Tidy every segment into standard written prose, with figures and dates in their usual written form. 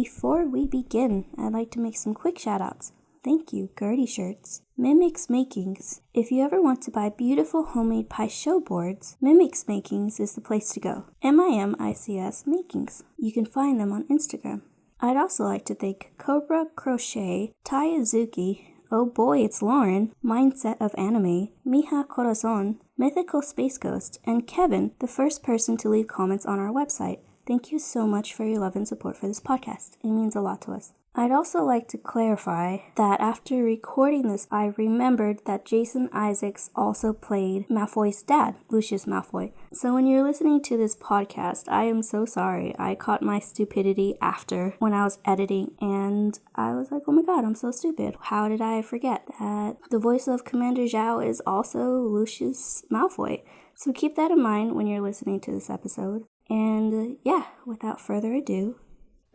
Before we begin, I'd like to make some quick shout-outs. Thank you, Gertie Shirts. Mimics Makings. If you ever want to buy beautiful homemade pie show boards, Mimics Makings is the place to go. MIMICS Makings. You can find them on Instagram. I'd also like to thank Cobra Crochet, Tai Azuki, Oh Boy It's Lauren, Mindset of Anime, Mija Corazon, Mythical Space Ghost, and Kevin, the first person to leave comments on our website. Thank you so much for your love and support for this podcast. It means a lot to us. I'd also like to clarify that after recording this, I remembered that Jason Isaacs also played Malfoy's dad, Lucius Malfoy. So when you're listening to this podcast, I am so sorry. I caught my stupidity after when I was editing, and I was like, oh my god, I'm so stupid. How did I forget that the voice of Commander Zhao is also Lucius Malfoy? So keep that in mind when you're listening to this episode. And without further ado,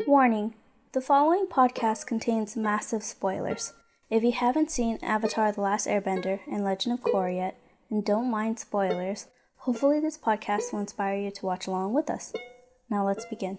warning. The following podcast contains massive spoilers. If you haven't seen Avatar The Last Airbender and Legend of Korra yet, and don't mind spoilers, hopefully this podcast will inspire you to watch along with us. Now let's begin.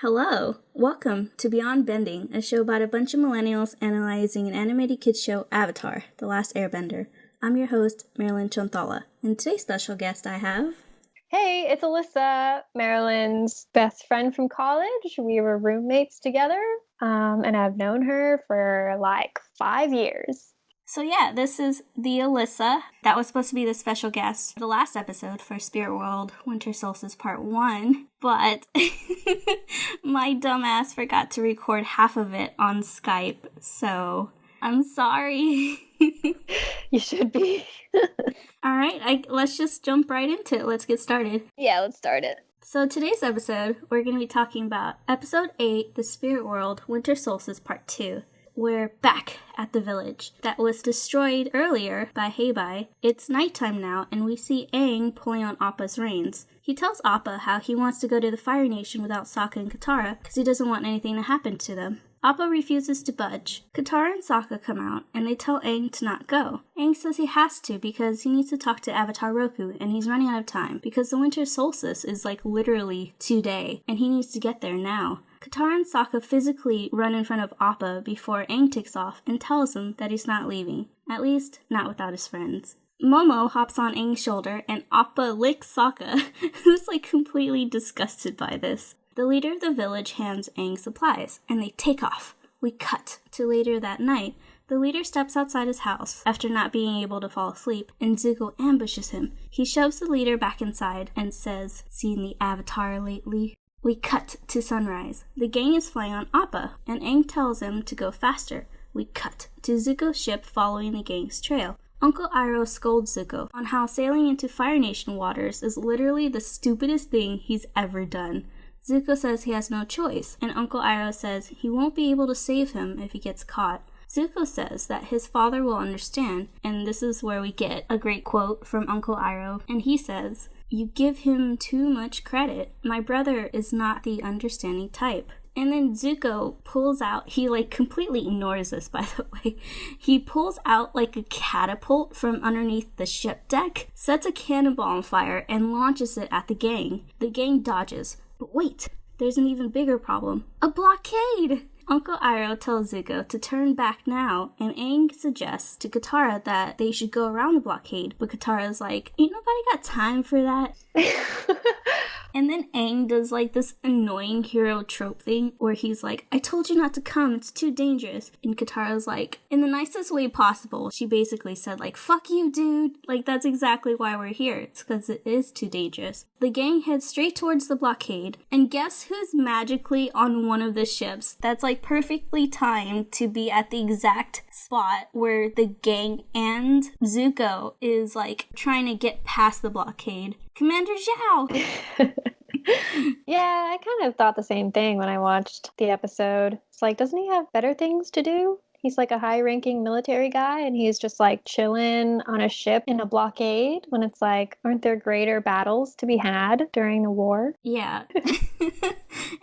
Hello, welcome to Beyond Bending, a show about a bunch of millennials analyzing an animated kids show, Avatar, The Last Airbender. I'm your host, Marilyn Chanthala, and today's special guest I have... Hey, it's Alissa, Marilyn's best friend from college. We were roommates together, and I've known her for like 5 years. So this is the Alissa that was supposed to be the special guest for the last episode for Spirit World Winter Solstice Part 1, but my dumbass forgot to record half of it on Skype, so I'm sorry. You should be. Alright, let's just jump right into it. Let's get started. Yeah, let's start it. So today's episode, we're going to be talking about Episode 8, The Spirit World Winter Solstice Part 2. We're back at the village that was destroyed earlier by Heibai. It's nighttime now, and we see Aang pulling on Appa's reins. He tells Appa how he wants to go to the Fire Nation without Sokka and Katara because he doesn't want anything to happen to them. Appa refuses to budge. Katara and Sokka come out, and they tell Aang to not go. Aang says he has to because he needs to talk to Avatar Roku, and he's running out of time because the winter solstice is like literally today, and he needs to get there now. Katara and Sokka physically run in front of Appa before Aang takes off and tells him that he's not leaving. At least, not without his friends. Momo hops on Aang's shoulder, and Appa licks Sokka, who's like completely disgusted by this. The leader of the village hands Aang supplies, and they take off. We cut to later that night. The leader steps outside his house after not being able to fall asleep, and Zuko ambushes him. He shoves the leader back inside and says, "Seen the Avatar lately?" We cut to sunrise. The gang is flying on Appa, and Aang tells him to go faster. We cut to Zuko's ship following the gang's trail. Uncle Iroh scolds Zuko on how sailing into Fire Nation waters is literally the stupidest thing he's ever done. Zuko says he has no choice, and Uncle Iroh says he won't be able to save him if he gets caught. Zuko says that his father will understand, and this is where we get a great quote from Uncle Iroh, and he says, "You give him too much credit. My brother is not the understanding type." And then Zuko pulls out, he completely ignores this, by the way. He pulls out a catapult from underneath the ship deck, sets a cannonball on fire, and launches it at the gang. The gang dodges. But wait, there's an even bigger problem. A blockade! Uncle Iroh tells Zuko to turn back now, and Aang suggests to Katara that they should go around the blockade, but Katara's like, ain't nobody got time for that. And then Aang does this annoying hero trope thing where he's like, I told you not to come, it's too dangerous. And Katara's like, in the nicest way possible, she basically said fuck you, dude. That's exactly why we're here. It's because it is too dangerous. The gang heads straight towards the blockade, and guess who's magically on one of the ships that's perfectly timed to be at the exact spot where the gang and Zuko is trying to get past the blockade? Commander Zhao! Yeah, I kind of thought the same thing when I watched the episode. It's doesn't he have better things to do? He's a high-ranking military guy, and he's just chilling on a ship in a blockade when it's aren't there greater battles to be had during the war? Yeah.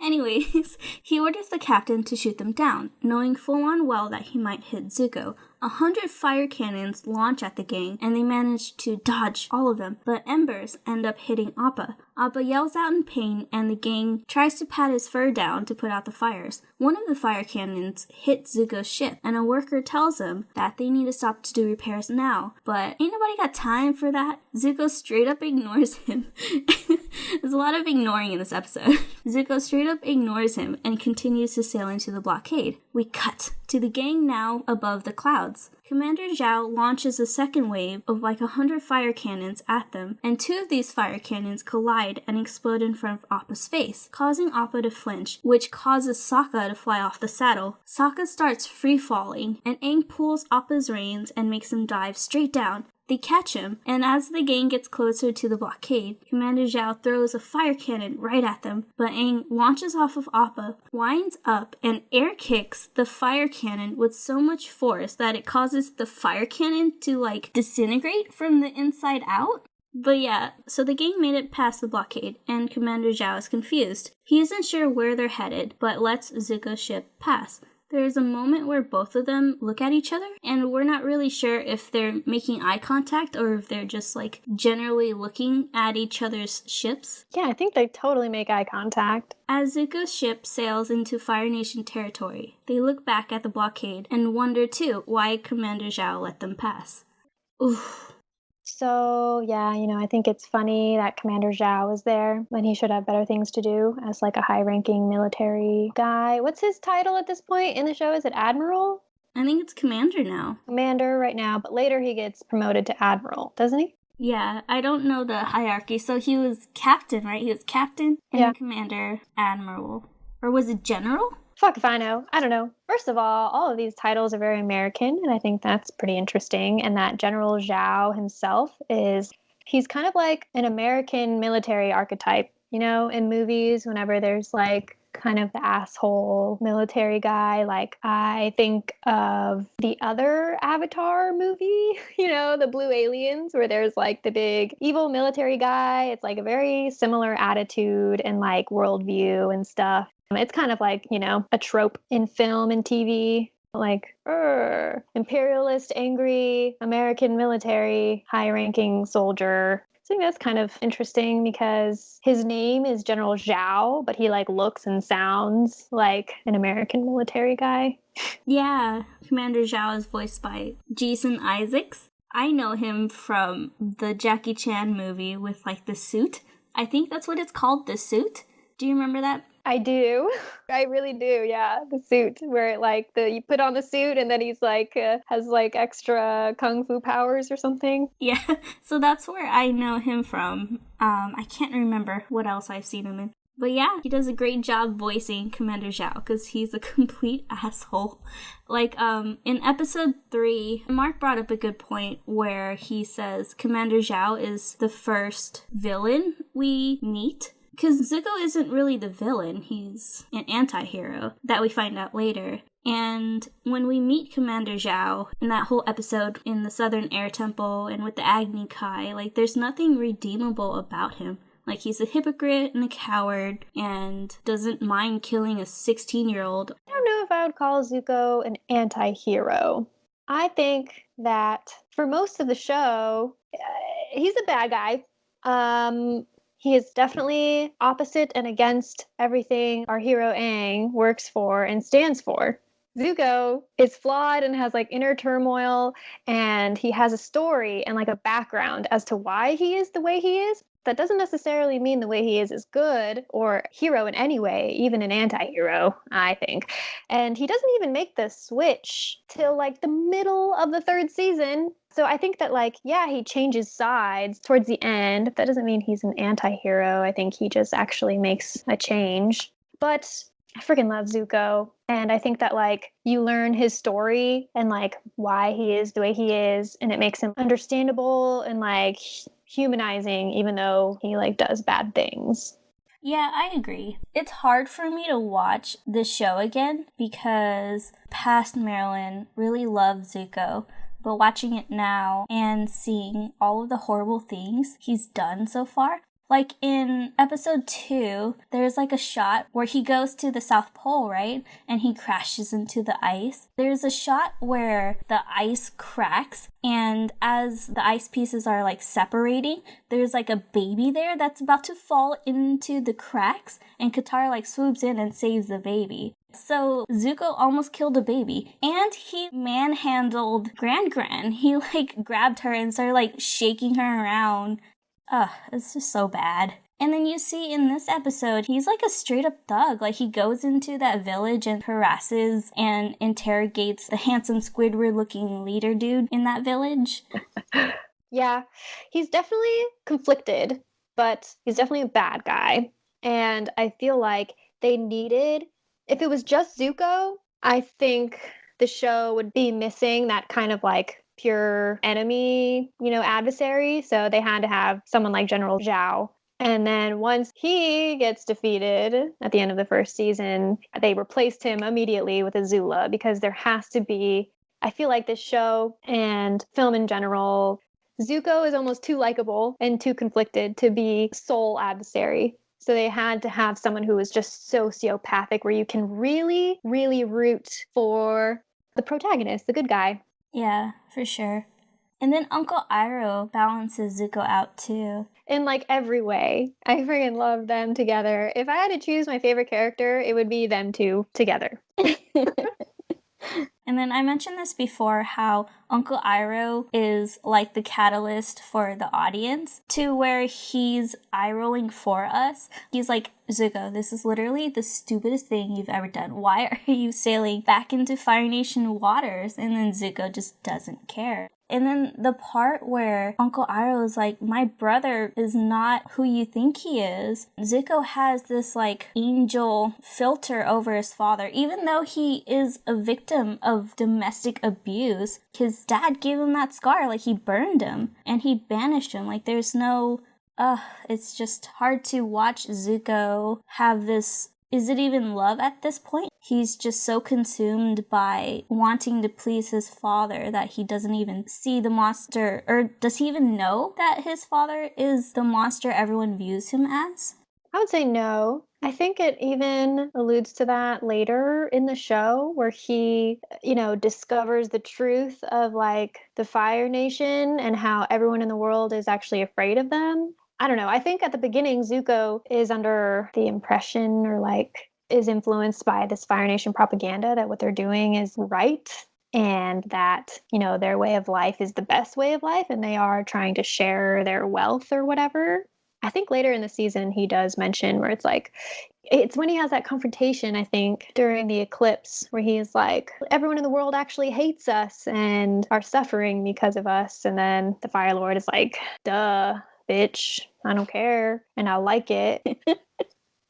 Anyways, he orders the captain to shoot them down, knowing full on well that he might hit Zuko. 100 fire cannons launch at the gang, and they manage to dodge all of them, but embers end up hitting Appa. Appa yells out in pain, and the gang tries to pat his fur down to put out the fires. One of the fire cannons hits Zuko's ship, and a worker tells him that they need to stop to do repairs now, but ain't nobody got time for that. Zuko straight up ignores him. There's a lot of ignoring in this episode. Zuko straight up ignores him and continues to sail into the blockade. We cut to the gang now above the clouds. Commander Zhao launches a second wave of like 100 fire cannons at them, and 2 of these fire cannons collide and explode in front of Appa's face, causing Appa to flinch, which causes Sokka to fly off the saddle. Sokka starts free falling, and Aang pulls Appa's reins and makes him dive straight down. They catch him, and as the gang gets closer to the blockade, Commander Zhao throws a fire cannon right at them, but Aang launches off of Appa, winds up, and air kicks the fire cannon with so much force that it causes the fire cannon to, like, disintegrate from the inside out. But yeah, so the gang made it past the blockade, and Commander Zhao is confused. He isn't sure where they're headed, but lets Zuko's ship pass. There's a moment where both of them look at each other, and we're not really sure if they're making eye contact or if they're just, like, generally looking at each other's ships. Yeah, I think they totally make eye contact. As Zuko's ship sails into Fire Nation territory, they look back at the blockade and wonder, too, why Commander Zhao let them pass. Oof. So, yeah, I think it's funny that Commander Zhao is there when he should have better things to do as, like, a high-ranking military guy. What's his title at this point in the show? Is it Admiral? I think it's Commander now. Commander right now, but later he gets promoted to Admiral, doesn't he? Yeah, I don't know the hierarchy. So he was Captain, right? He was Captain and then Commander, Admiral. Or was it General? Fuck if I know. I don't know. First of all of these titles are very American, and I think that's pretty interesting. And that General Zhao himself he's kind of like an American military archetype, in movies, whenever there's like kind of the asshole military guy. Like, I think of the other Avatar movie, the Blue Aliens, where there's like the big evil military guy. It's like a very similar attitude and like worldview and stuff. It's kind of like, a trope in film and TV, like, imperialist, angry, American military, high-ranking soldier. I think that's kind of interesting because his name is General Zhao, but he, like, looks and sounds like an American military guy. Yeah, Commander Zhao is voiced by Jason Isaacs. I know him from the Jackie Chan movie with, like, the suit. I think that's what it's called, the suit. Do you remember that? I do. I really do. Yeah. The suit where you put on the suit and then he's like, has like extra kung fu powers or something. Yeah. So that's where I know him from. I can't remember what else I've seen him in. But yeah, he does a great job voicing Commander Zhao because he's a complete asshole. Like, in episode 3, Mark brought up a good point where he says Commander Zhao is the first villain we meet. Because Zuko isn't really the villain, he's an anti-hero that we find out later. And when we meet Commander Zhao in that whole episode in the Southern Air Temple and with the Agni Kai, like, there's nothing redeemable about him. Like, he's a hypocrite and a coward and doesn't mind killing a 16-year-old. I don't know if I would call Zuko an anti-hero. I think that for most of the show, he's a bad guy. He is definitely opposite and against everything our hero Aang works for and stands for. Zuko is flawed and has like inner turmoil, and he has a story and like a background as to why he is the way he is. That doesn't necessarily mean the way he is good or hero in any way, even an anti-hero, I think. And he doesn't even make the switch till like the middle of the 3rd season. So I think that like, yeah, he changes sides towards the end. That doesn't mean he's an anti-hero. I think he just actually makes a change. But I freaking love Zuko. And I think that like you learn his story and like why he is the way he is, and it makes him understandable and like humanizing, even though he like does bad things. Yeah, I agree. It's hard for me to watch this show again because past Marilyn really loved Zuko, but watching it now and seeing all of the horrible things he's done so far, Like in episode 2, there's like a shot where he goes to the South Pole, right? And he crashes into the ice. There's a shot where the ice cracks, and as the ice pieces are like separating, there's like a baby there that's about to fall into the cracks, and Katara like swoops in and saves the baby. So Zuko almost killed a baby, and he manhandled Gran. He like grabbed her and started like shaking her around. Ugh, it's just so bad. And then you see in this episode, he's like a straight up thug. Like, he goes into that village and harasses and interrogates the handsome Squidward looking leader dude in that village. Yeah, he's definitely conflicted, but he's definitely a bad guy. And I feel like they needed, if it was just Zuko, I think the show would be missing that kind of like pure enemy, adversary. So they had to have someone like General Zhao. And then once he gets defeated at the end of the first season, they replaced him immediately with Azula, because there has to be, I feel like this show and film in general, Zuko is almost too likable and too conflicted to be sole adversary. So they had to have someone who was just sociopathic, where you can really, really root for the protagonist, the good guy. Yeah, for sure. And then Uncle Iroh balances Zuko out too. In like every way. I freaking love them together. If I had to choose my favorite character, it would be them two together. And then I mentioned this before, how Uncle Iroh is like the catalyst for the audience, to where he's eye-rolling for us. He's like, Zuko, this is literally the stupidest thing you've ever done. Why are you sailing back into Fire Nation waters? And then Zuko just doesn't care. And then the part where Uncle Iroh is like, my brother is not who you think he is. Zuko has this like angel filter over his father. Even though he is a victim of domestic abuse, his dad gave him that scar. Like, he burned him and he banished him. Like, there's no... it's just hard to watch Zuko have this... Is it even love at this point? He's just so consumed by wanting to please his father that he doesn't even see the monster. Or does he even know that his father is the monster everyone views him as? I would say no. I think it even alludes to that later in the show, where he, discovers the truth of like the Fire Nation and how everyone in the world is actually afraid of them. I don't know. I think at the beginning, Zuko is under the impression, or like is influenced by this Fire Nation propaganda that what they're doing is right, and that, their way of life is the best way of life, and they are trying to share their wealth or whatever. I think later in the season he does mention where it's when he has that confrontation, I think, during the eclipse, where he is like, everyone in the world actually hates us and are suffering because of us. And then the Fire Lord is like, duh, bitch, I don't care, and I like it.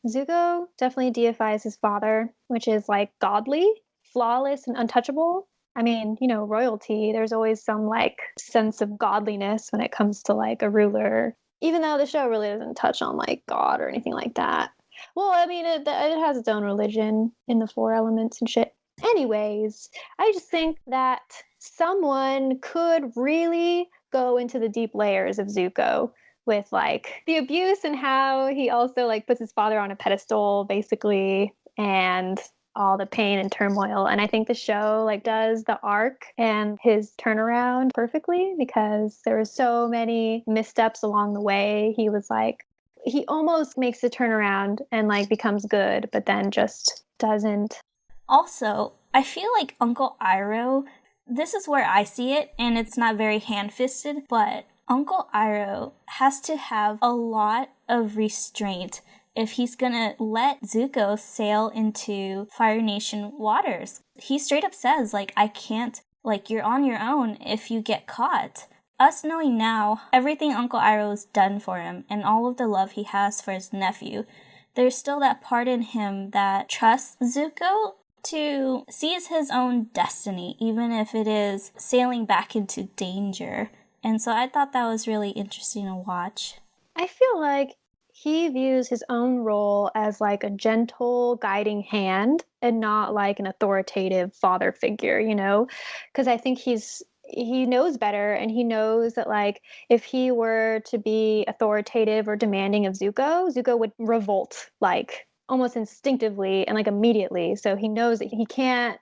Zuko definitely deifies his father, which is like godly, flawless, and untouchable. I mean, royalty, there's always some like sense of godliness when it comes to like a ruler, even though the show really doesn't touch on like God or anything like that. Well, I mean, it has its own religion in the Four Elements and shit. Anyways, I just think that someone could really go into the deep layers of Zuko with like the abuse and how he also like puts his father on a pedestal basically, and all the pain and turmoil. And I think the show like does the arc and his turnaround perfectly, because there were so many missteps along the way. He was like, he almost makes the turnaround and like becomes good, but then just doesn't. Also, I feel like Uncle Iroh, this is where I see it, and it's not very hand-fisted, but Uncle Iroh has to have a lot of restraint if he's gonna let Zuko sail into Fire Nation waters. He straight up says, like, I can't, like, you're on your own if you get caught. Us knowing now everything Uncle Iroh's done for him and all of the love he has for his nephew, there's still that part in him that trusts Zuko to seize his own destiny, even if it is sailing back into danger. And so I thought that was really interesting to watch. I feel like he views his own role as like a gentle guiding hand and not like an authoritative father figure, because I think he's he knows better, and he knows that like if he were to be authoritative or demanding of Zuko would revolt like almost instinctively and like immediately. So he knows that he can't,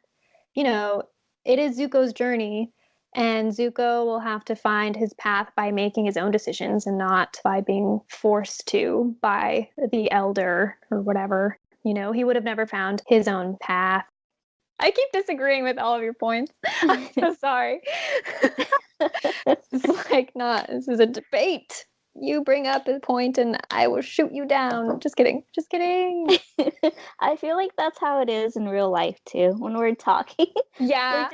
you know, it is Zuko's journey, and Zuko will have to find his path by making his own decisions and not by being forced to by the elder or whatever. He would have never found his own path. I keep disagreeing with all of your points. I'm so sorry. It's like not, this is a debate. You bring up a point and I will shoot you down. Just kidding. Just kidding. I feel like that's how it is in real life too. When we're talking, Yeah.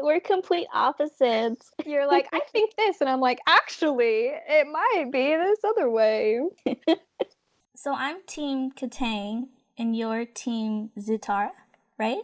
we're complete opposites. You're like, I think this, and I'm like, actually, it might be this other way. So I'm Team Katang and you're Team Zutara, right?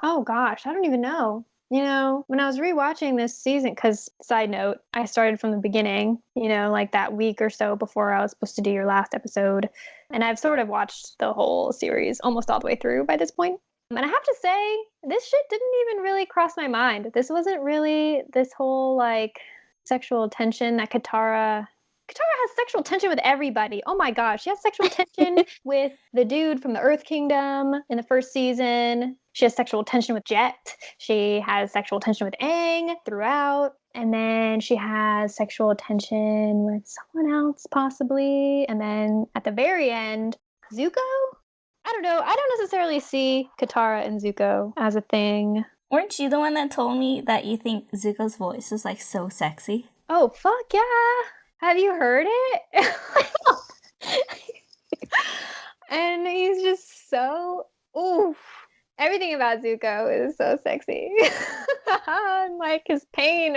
Oh gosh, I don't even know. When I was rewatching this season, because side note, I started from the beginning, like that week or so before I was supposed to do your last episode. And I've sort of watched the whole series almost all the way through by this point. And I have to say, this shit didn't even really cross my mind. This wasn't really this whole like sexual tension that Katara has sexual tension with everybody. Oh my gosh, she has sexual tension with the dude from the Earth Kingdom in the first season. She has sexual tension with Jet. She has sexual tension with Aang throughout. And then she has sexual tension with someone else, possibly. And then at the very end, Zuko? I don't know. I don't necessarily see Katara and Zuko as a thing. Weren't you the one that told me that you think Zuko's voice is like so sexy? Oh, fuck yeah. Have you heard it? And he's just so, oof. Everything about Zuko is so sexy. And like his pain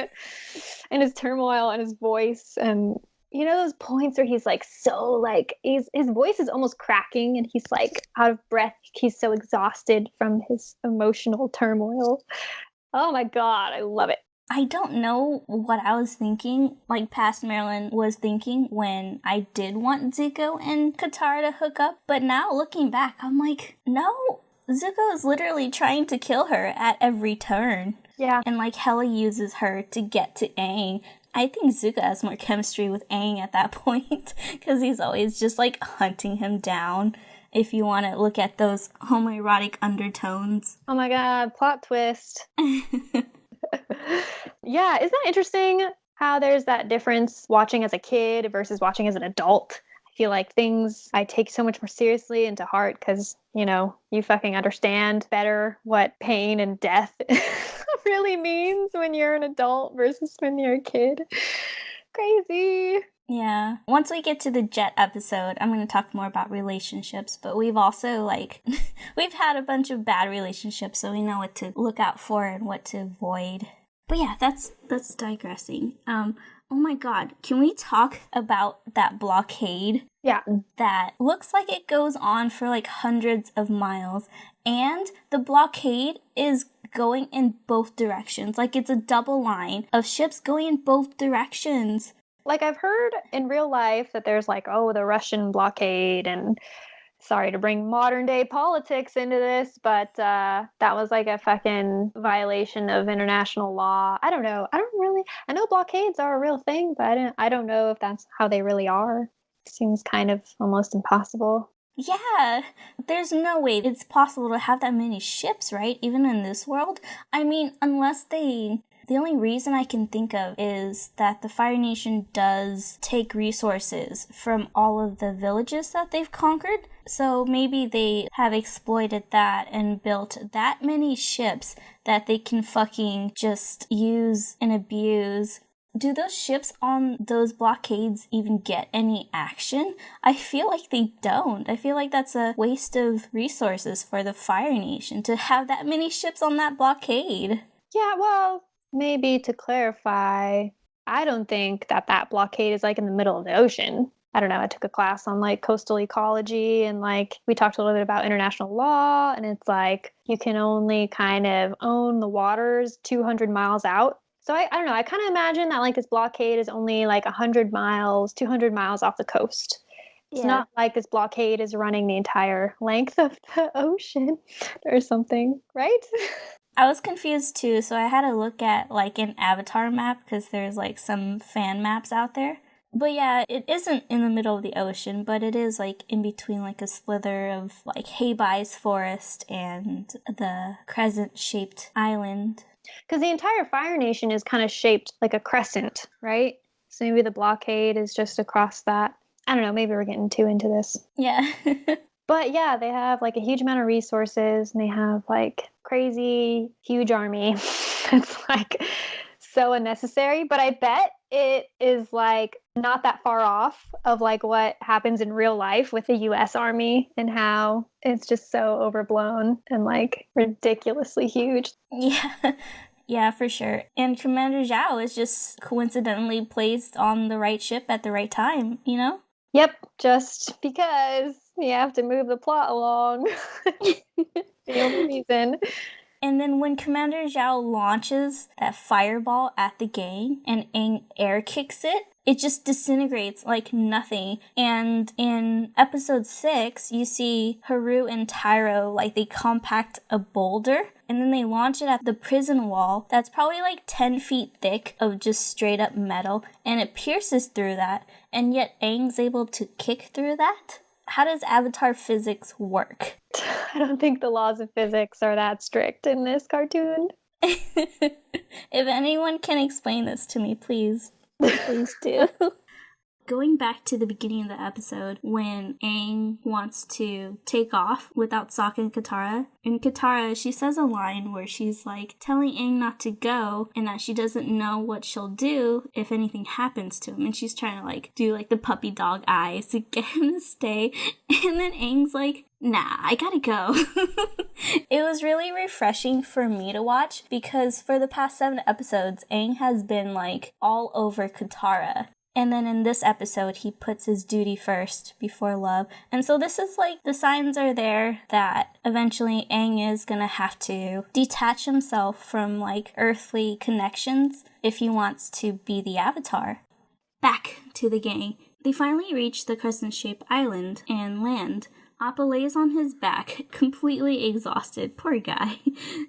and his turmoil and his voice, and those points where he's like so like his voice is almost cracking and he's like out of breath. He's so exhausted from his emotional turmoil. Oh my god, I love it. I don't know what I was thinking, like past Marilyn was thinking when I did want Zuko and Katara to hook up, but now looking back, I'm like, no, Zuko is literally trying to kill her at every turn. Yeah. And like hella uses her to get to Aang. I think Zuko has more chemistry with Aang at that point, because he's always just like hunting him down. If you want to look at those homoerotic undertones. Oh my god, plot twist. Yeah, isn't that interesting how there's that difference watching as a kid versus watching as an adult? I feel like things I take so much more seriously and to heart because, you fucking understand better what pain and death really means when you're an adult versus when you're a kid. Crazy. Yeah. Once we get to the Jet episode, I'm going to talk more about relationships, but we've also, we've had a bunch of bad relationships, so we know what to look out for and what to avoid. But yeah, that's digressing. Oh my god, can we talk about that blockade? Yeah. That looks like it goes on for hundreds of miles, and the blockade is going in both directions. It's a double line of ships going in both directions. I've heard in real life that there's the Russian blockade, and sorry to bring modern day politics into this, but that was a fucking violation of international law. I don't know. I know blockades are a real thing, but I don't know if that's how they really are. It seems kind of almost impossible. Yeah, there's no way it's possible to have that many ships, right? Even in this world. I mean, unless the only reason I can think of is that the Fire Nation does take resources from all of the villages that they've conquered. So maybe they have exploited that and built that many ships that they can fucking just use and abuse. Do those ships on those blockades even get any action? I feel like they don't. I feel like that's a waste of resources for the Fire Nation to have that many ships on that blockade. Yeah, well, maybe to clarify, I don't think that blockade is in the middle of the ocean. I don't know, I took a class on coastal ecology and we talked a little bit about international law, and it's you can only kind of own the waters 200 miles out. So I don't know, I kind of imagine that this blockade is only 100 miles, 200 miles off the coast. It's not like this blockade is running the entire length of the ocean or something, right? I was confused too, so I had to look at like an Avatar map because there's like some fan maps out there. But yeah, it isn't in the middle of the ocean, but it is like in between like a slither of like Heibai's forest and the crescent-shaped island. Because the entire Fire Nation is kind of shaped like a crescent, right? So maybe the blockade is just across that. I don't know, maybe we're getting too into this. Yeah. But yeah, they have like a huge amount of resources and they have like crazy huge army. It's like so unnecessary, but I bet it is like not that far off of like what happens in real life with the US Army and how it's just so overblown and like ridiculously huge. Yeah. Yeah, for sure. And Commander Zhao is just coincidentally placed on the right ship at the right time, you know? Yep, just because you have to move the plot along. The only reason. And then when Commander Zhao launches that fireball at the gang and Aang air kicks it, it just disintegrates like nothing. And in episode 6, you see Haru and Tyro, like they compact a boulder and then they launch it at the prison wall that's probably like 10 feet thick of just straight up metal, and it pierces through that, and yet Aang's able to kick through that? How does Avatar physics work? I don't think the laws of physics are that strict in this cartoon. If anyone can explain this to me, please do. Going back to the beginning of the episode, when Aang wants to take off without Sokka and Katara, in Katara, she says a line where she's like telling Aang not to go and that she doesn't know what she'll do if anything happens to him. And she's trying to like do like the puppy dog eyes to get him to stay. And then Aang's like, nah, I gotta go. It was really refreshing for me to watch because for the past 7 episodes, Aang has been like all over Katara. And then in this episode, he puts his duty first before love. And so this is like, the signs are there that eventually Aang is gonna have to detach himself from like earthly connections if he wants to be the Avatar. Back to the gang. They finally reach the crescent-shaped island and land. Appa lays on his back, completely exhausted. Poor guy.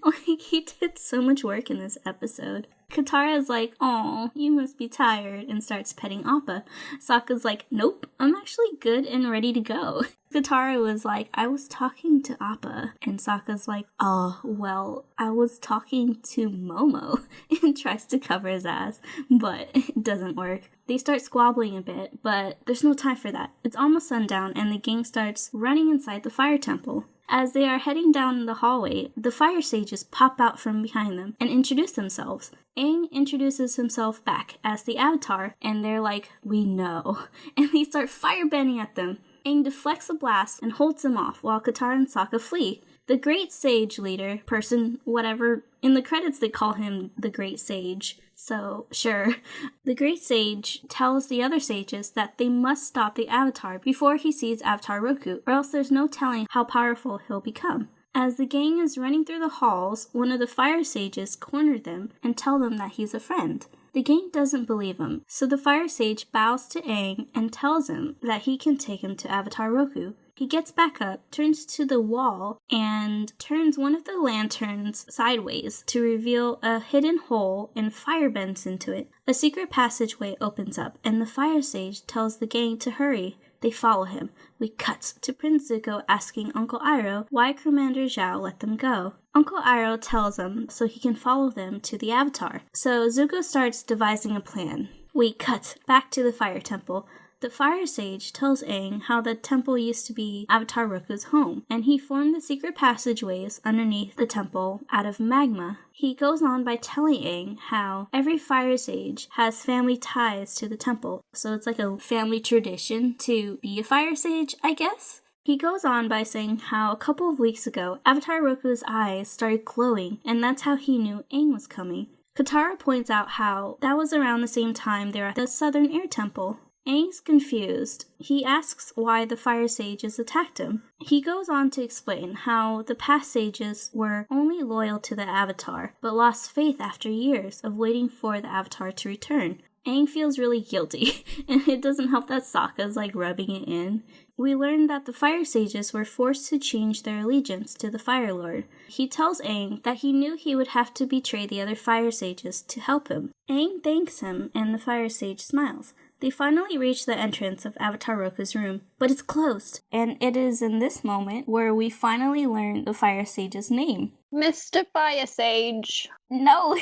Like, he did so much work in this episode. Katara's like, "Aw, you must be tired," and starts petting Appa. Sokka's like, "Nope, I'm actually good and ready to go." Katara was like, "I was talking to Appa," and Sokka's like, "Oh, well, I was talking to Momo," and tries to cover his ass, but it doesn't work. They start squabbling a bit, but there's no time for that. It's almost sundown, and the gang starts running inside the fire temple. As they are heading down the hallway, the fire sages pop out from behind them and introduce themselves. Aang introduces himself back as the Avatar, and they're like, "We know," and they start firebending at them. Aang deflects a blast and holds them off while Katara and Sokka flee. The Great Sage leader, person, whatever, in the credits they call him the Great Sage, so sure. The Great Sage tells the other sages that they must stop the Avatar before he sees Avatar Roku, or else there's no telling how powerful he'll become. As the gang is running through the halls, one of the fire sages corner them and tell them that he's a friend. The gang doesn't believe him, so the fire sage bows to Aang and tells him that he can take him to Avatar Roku. He gets back up, turns to the wall, and turns one of the lanterns sideways to reveal a hidden hole and fire bends into it. A secret passageway opens up, and the fire sage tells the gang to hurry. They follow him. We cut to Prince Zuko asking Uncle Iroh why Commander Zhao let them go. Uncle Iroh tells him so he can follow them to the Avatar. So Zuko starts devising a plan. We cut back to the fire temple. The fire sage tells Aang how the temple used to be Avatar Roku's home, and he formed the secret passageways underneath the temple out of magma. He goes on by telling Aang how every fire sage has family ties to the temple, so it's like a family tradition to be a fire sage, I guess. He goes on by saying how a couple of weeks ago, Avatar Roku's eyes started glowing, and that's how he knew Aang was coming. Katara points out how that was around the same time they were at the Southern Air Temple. Aang's confused. He asks why the fire sages attacked him. He goes on to explain how the past sages were only loyal to the Avatar, but lost faith after years of waiting for the Avatar to return. Aang feels really guilty, and it doesn't help that Sokka's like rubbing it in. We learn that the Fire Sages were forced to change their allegiance to the Fire Lord. He tells Aang that he knew he would have to betray the other Fire Sages to help him. Aang thanks him, and the Fire Sage smiles. They finally reach the entrance of Avatar Roku's room, but it's closed. And it is in this moment where we finally learn the Fire Sage's name. Mr. Fire Sage. No,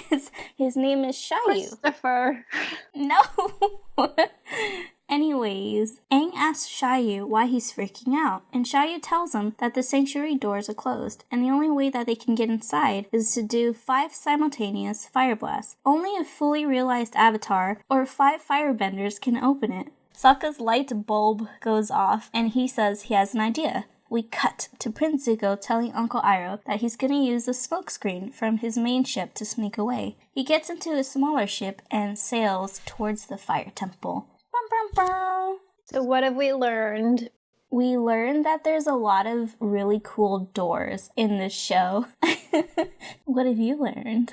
his name is Shayu. Christopher. No. Anyways, Aang asks Shayu why he's freaking out, and Shayu tells him that the sanctuary doors are closed, and the only way that they can get inside is to do 5 simultaneous fire blasts. Only a fully realized avatar or 5 firebenders can open it. Sokka's light bulb goes off, and he says he has an idea. We cut to Prince Zuko telling Uncle Iroh that he's gonna use the smokescreen from his main ship to sneak away. He gets into a smaller ship and sails towards the fire temple. So what have we learned? We learned that there's a lot of really cool doors in this show. What have you learned?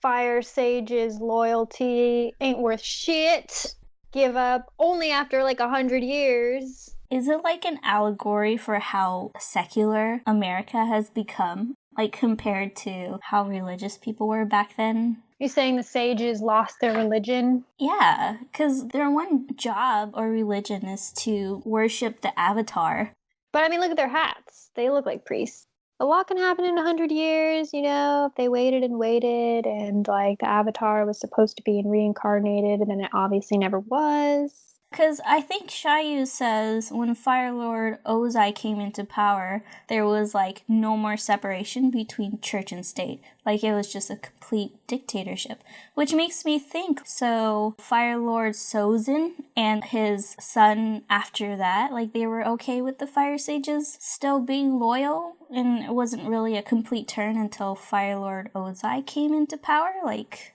Fire Sage's loyalty ain't worth shit. Give up only after like 100 years. Is it like an allegory for how secular America has become? Like compared to how religious people were back then? You're saying the sages lost their religion? Yeah, because their one job or religion is to worship the Avatar. But I mean, look at their hats. They look like priests. A lot can happen in 100 years, you know, if they waited and waited and like the Avatar was supposed to be reincarnated and then it obviously never was. Because I think Shayu says when Fire Lord Ozai came into power, there was like no more separation between church and state. Like it was just a complete dictatorship. Which makes me think, so Fire Lord Sozin and his son after that, like they were okay with the Fire Sages still being loyal? And it wasn't really a complete turn until Fire Lord Ozai came into power? Like...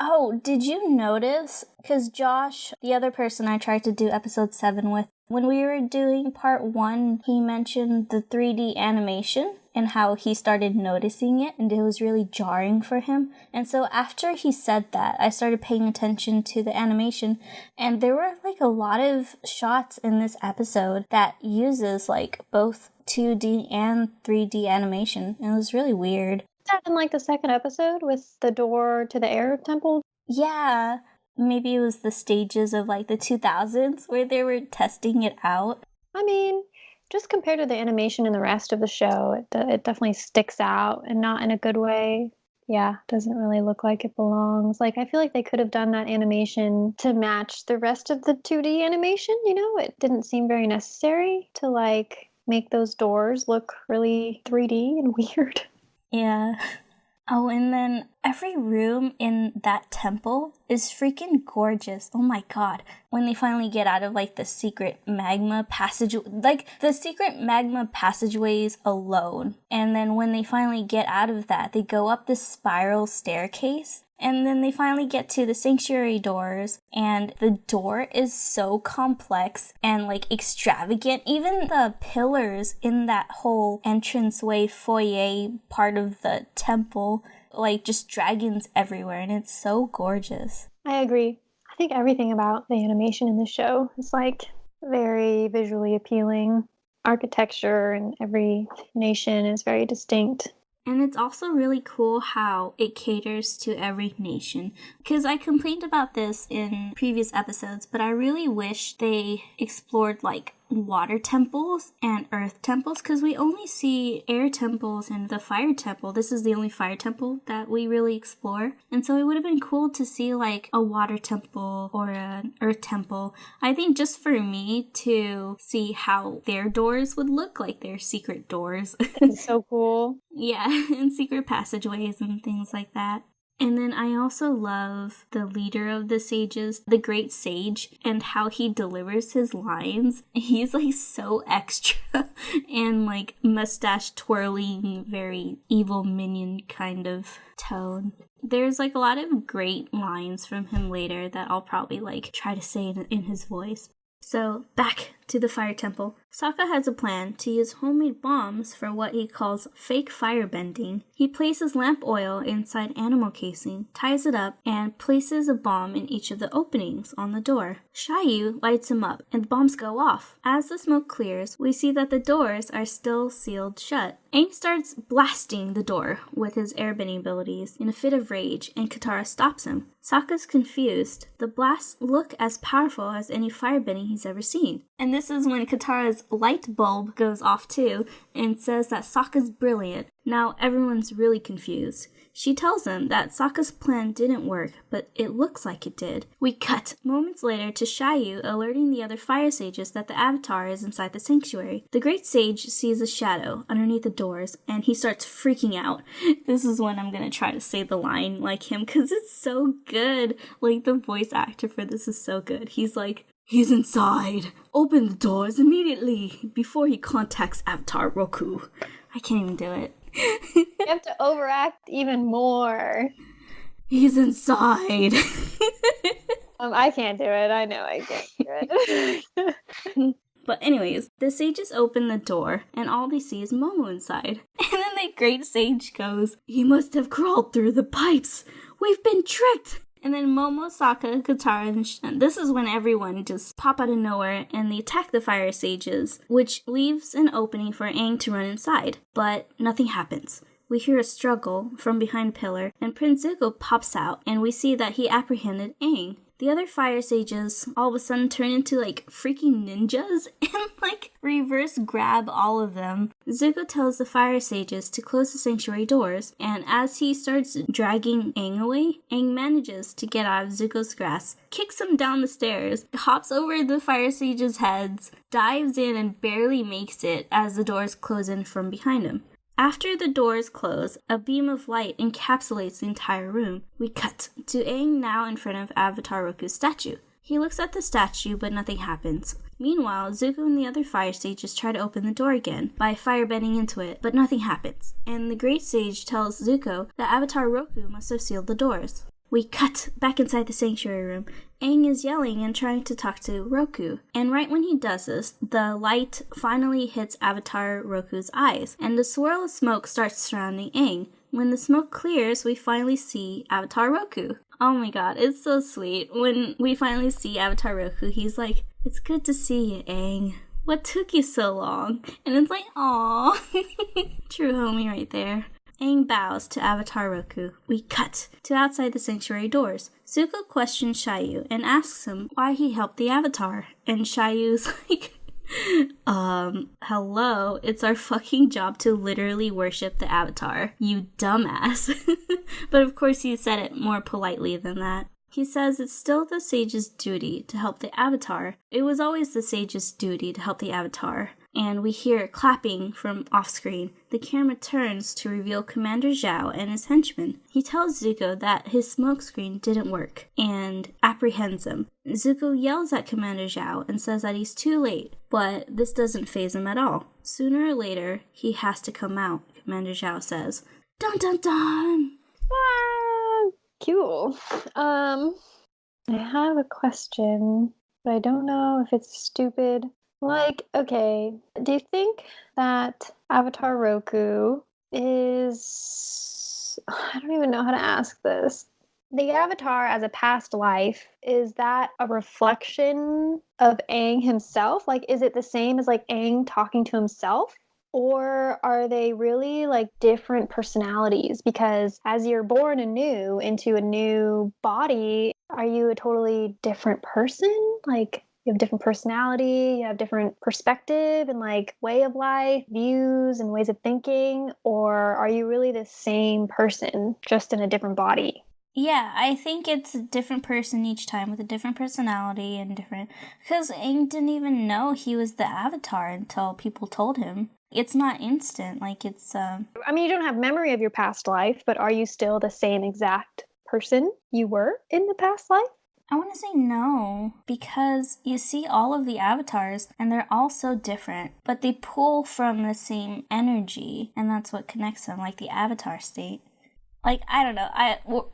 Oh, did you notice? Because Josh, the other person I tried to do episode 7 with, when we were doing part 1, he mentioned the 3D animation and how he started noticing it and it was really jarring for him. And so after he said that, I started paying attention to the animation and there were like a lot of shots in this episode that uses like both 2D and 3D animation. It was really weird. That in like the second episode with the door to the air temple? Yeah, maybe it was the stages of like the 2000s where they were testing it out. I mean, just compared to the animation in the rest of the show, it definitely sticks out and not in a good way. Yeah, doesn't really look like it belongs. Like, I feel like they could have done that animation to match the rest of the 2D animation, you know? It didn't seem very necessary to like make those doors look really 3D and weird. Yeah. Oh, and then every room in that temple is freaking gorgeous. Oh my god. When they finally get out of like the secret magma passage, like the secret magma passageways alone. And then when they finally get out of that, they go up this spiral staircase. And then they finally get to the sanctuary doors, and the door is so complex and like extravagant. Even the pillars in that whole entranceway foyer part of the temple, like just dragons everywhere, and it's so gorgeous. I agree. I think everything about the animation in this show is like very visually appealing. Architecture in every nation is very distinct. And it's also really cool how it caters to every nation. Because I complained about this in previous episodes, but I really wish they explored like water temples and earth temples, because we only see air temples and the fire temple. This is the only fire temple that we really explore. And so it would have been cool to see like a water temple or an earth temple. I think just for me to see how their doors would look, like their secret doors. It's so cool. Yeah, and secret passageways and things like that. And then I also love the leader of the sages, the great sage, and how he delivers his lines. He's like so extra and like mustache twirling, very evil minion kind of tone. There's like a lot of great lines from him later that I'll probably like try to say in his voice. So back to the fire temple. Sokka has a plan to use homemade bombs for what he calls fake firebending. He places lamp oil inside animal casing, ties it up, and places a bomb in each of the openings on the door. Shayu lights him up, and the bombs go off. As the smoke clears, we see that the doors are still sealed shut. Aang starts blasting the door with his airbending abilities in a fit of rage, and Katara stops him. Sokka's confused. The blasts look as powerful as any firebending he's ever seen. And this is when Katara's light bulb goes off too, and says that Sokka's brilliant. Now everyone's really confused. She tells him that Sokka's plan didn't work, but it looks like it did. We cut moments later to Shayu alerting the other fire sages that the Avatar is inside the sanctuary. The great sage sees a shadow underneath the doors, and he starts freaking out. This is when I'm gonna try to say the line like him, because it's so good. Like, the voice actor for this is so good. He's like, "He's inside. Open the doors immediately before he contacts Avatar Roku." I can't even do it. You have to overact even more. He's inside. I can't do it. I know I can't do it. But anyways, the sages open the door, and all they see is Momo inside. And then the great sage goes, "He must have crawled through the pipes. We've been tricked." And then Momo, Sokka, Katara, and Shen. This is when everyone just pop out of nowhere and they attack the fire sages, which leaves an opening for Aang to run inside. But nothing happens. We hear a struggle from behind a pillar, and Prince Zuko pops out, and we see that he apprehended Aang. The other fire sages all of a sudden turn into like freaking ninjas and like reverse grab all of them. Zuko tells the fire sages to close the sanctuary doors, and as he starts dragging Aang away, Aang manages to get out of Zuko's grasp, kicks him down the stairs, hops over the fire sages' heads, dives in and barely makes it as the doors close in from behind him. After the doors close, a beam of light encapsulates the entire room. We cut to Aang now in front of Avatar Roku's statue. He looks at the statue, but nothing happens. Meanwhile, Zuko and the other fire sages try to open the door again by firebending into it, but nothing happens. And the great sage tells Zuko that Avatar Roku must have sealed the doors. We cut back inside the sanctuary room. Aang is yelling and trying to talk to Roku. And right when he does this, the light finally hits Avatar Roku's eyes, and the swirl of smoke starts surrounding Aang. When the smoke clears, we finally see Avatar Roku. Oh my god, it's so sweet. When we finally see Avatar Roku, he's like, "It's good to see you, Aang. What took you so long?" And it's like, aww. True homie right there. Aang bows to Avatar Roku. We cut to outside the sanctuary doors. Zuko questions Shayu and asks him why he helped the Avatar. And Shayu's like, hello, it's our fucking job to literally worship the Avatar, you dumbass. But of course he said it more politely than that. He says it's still the sage's duty to help the Avatar. It was always the sage's duty to help the Avatar. And we hear clapping from off-screen. The camera turns to reveal Commander Zhao and his henchmen. He tells Zuko that his smokescreen didn't work and apprehends him. Zuko yells at Commander Zhao and says that he's too late, but this doesn't faze him at all. Sooner or later, he has to come out, Commander Zhao says. Dun dun dun! Ah, cool. I have a question, but I don't know if it's stupid. Like, okay, do you think that Avatar Roku is... I don't even know how to ask this. The Avatar as a past life, is that a reflection of Aang himself? Like, is it the same as, like, Aang talking to himself? Or are they really, like, different personalities? Because as you're born anew into a new body, are you a totally different person? Like... you have different personality, you have different perspective and like way of life, views and ways of thinking, or are you really the same person, just in a different body? Yeah, I think it's a different person each time with a different personality and different... because Aang didn't even know he was the Avatar until people told him. It's not instant, like it's... I mean, you don't have memory of your past life, but are you still the same exact person you were in the past life? I want to say no, because you see all of the avatars and they're all so different, but they pull from the same energy, and that's what connects them, like the avatar state. Like, I don't know,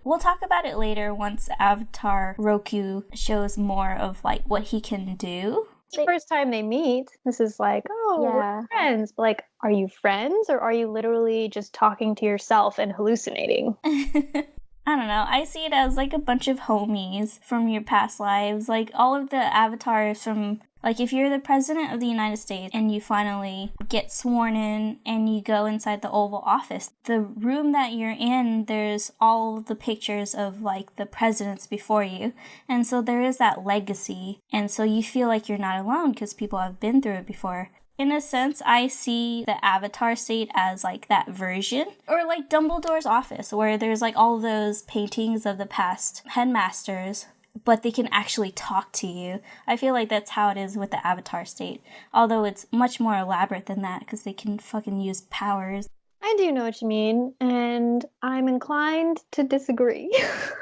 we'll talk about it later once Avatar Roku shows more of like what he can do, It's the first time they meet. This is like, oh, Yeah. we're friends. But like, are you friends or are you literally just talking to yourself and hallucinating? I don't know. I see it as like a bunch of homies from your past lives. Like all of the avatars from, like if you're the president of the United States and you finally get sworn in and you go inside the Oval Office, the room that you're in, there's all the pictures of like the presidents before you. And so there is that legacy. And so you feel like you're not alone because people have been through it before. In a sense, I see the Avatar state as like that version, or like Dumbledore's office, where there's like all those paintings of the past headmasters, but they can actually talk to you. I feel like that's how it is with the Avatar state, although it's much more elaborate than that because they can fucking use powers. I do know what you mean, and I'm inclined to disagree.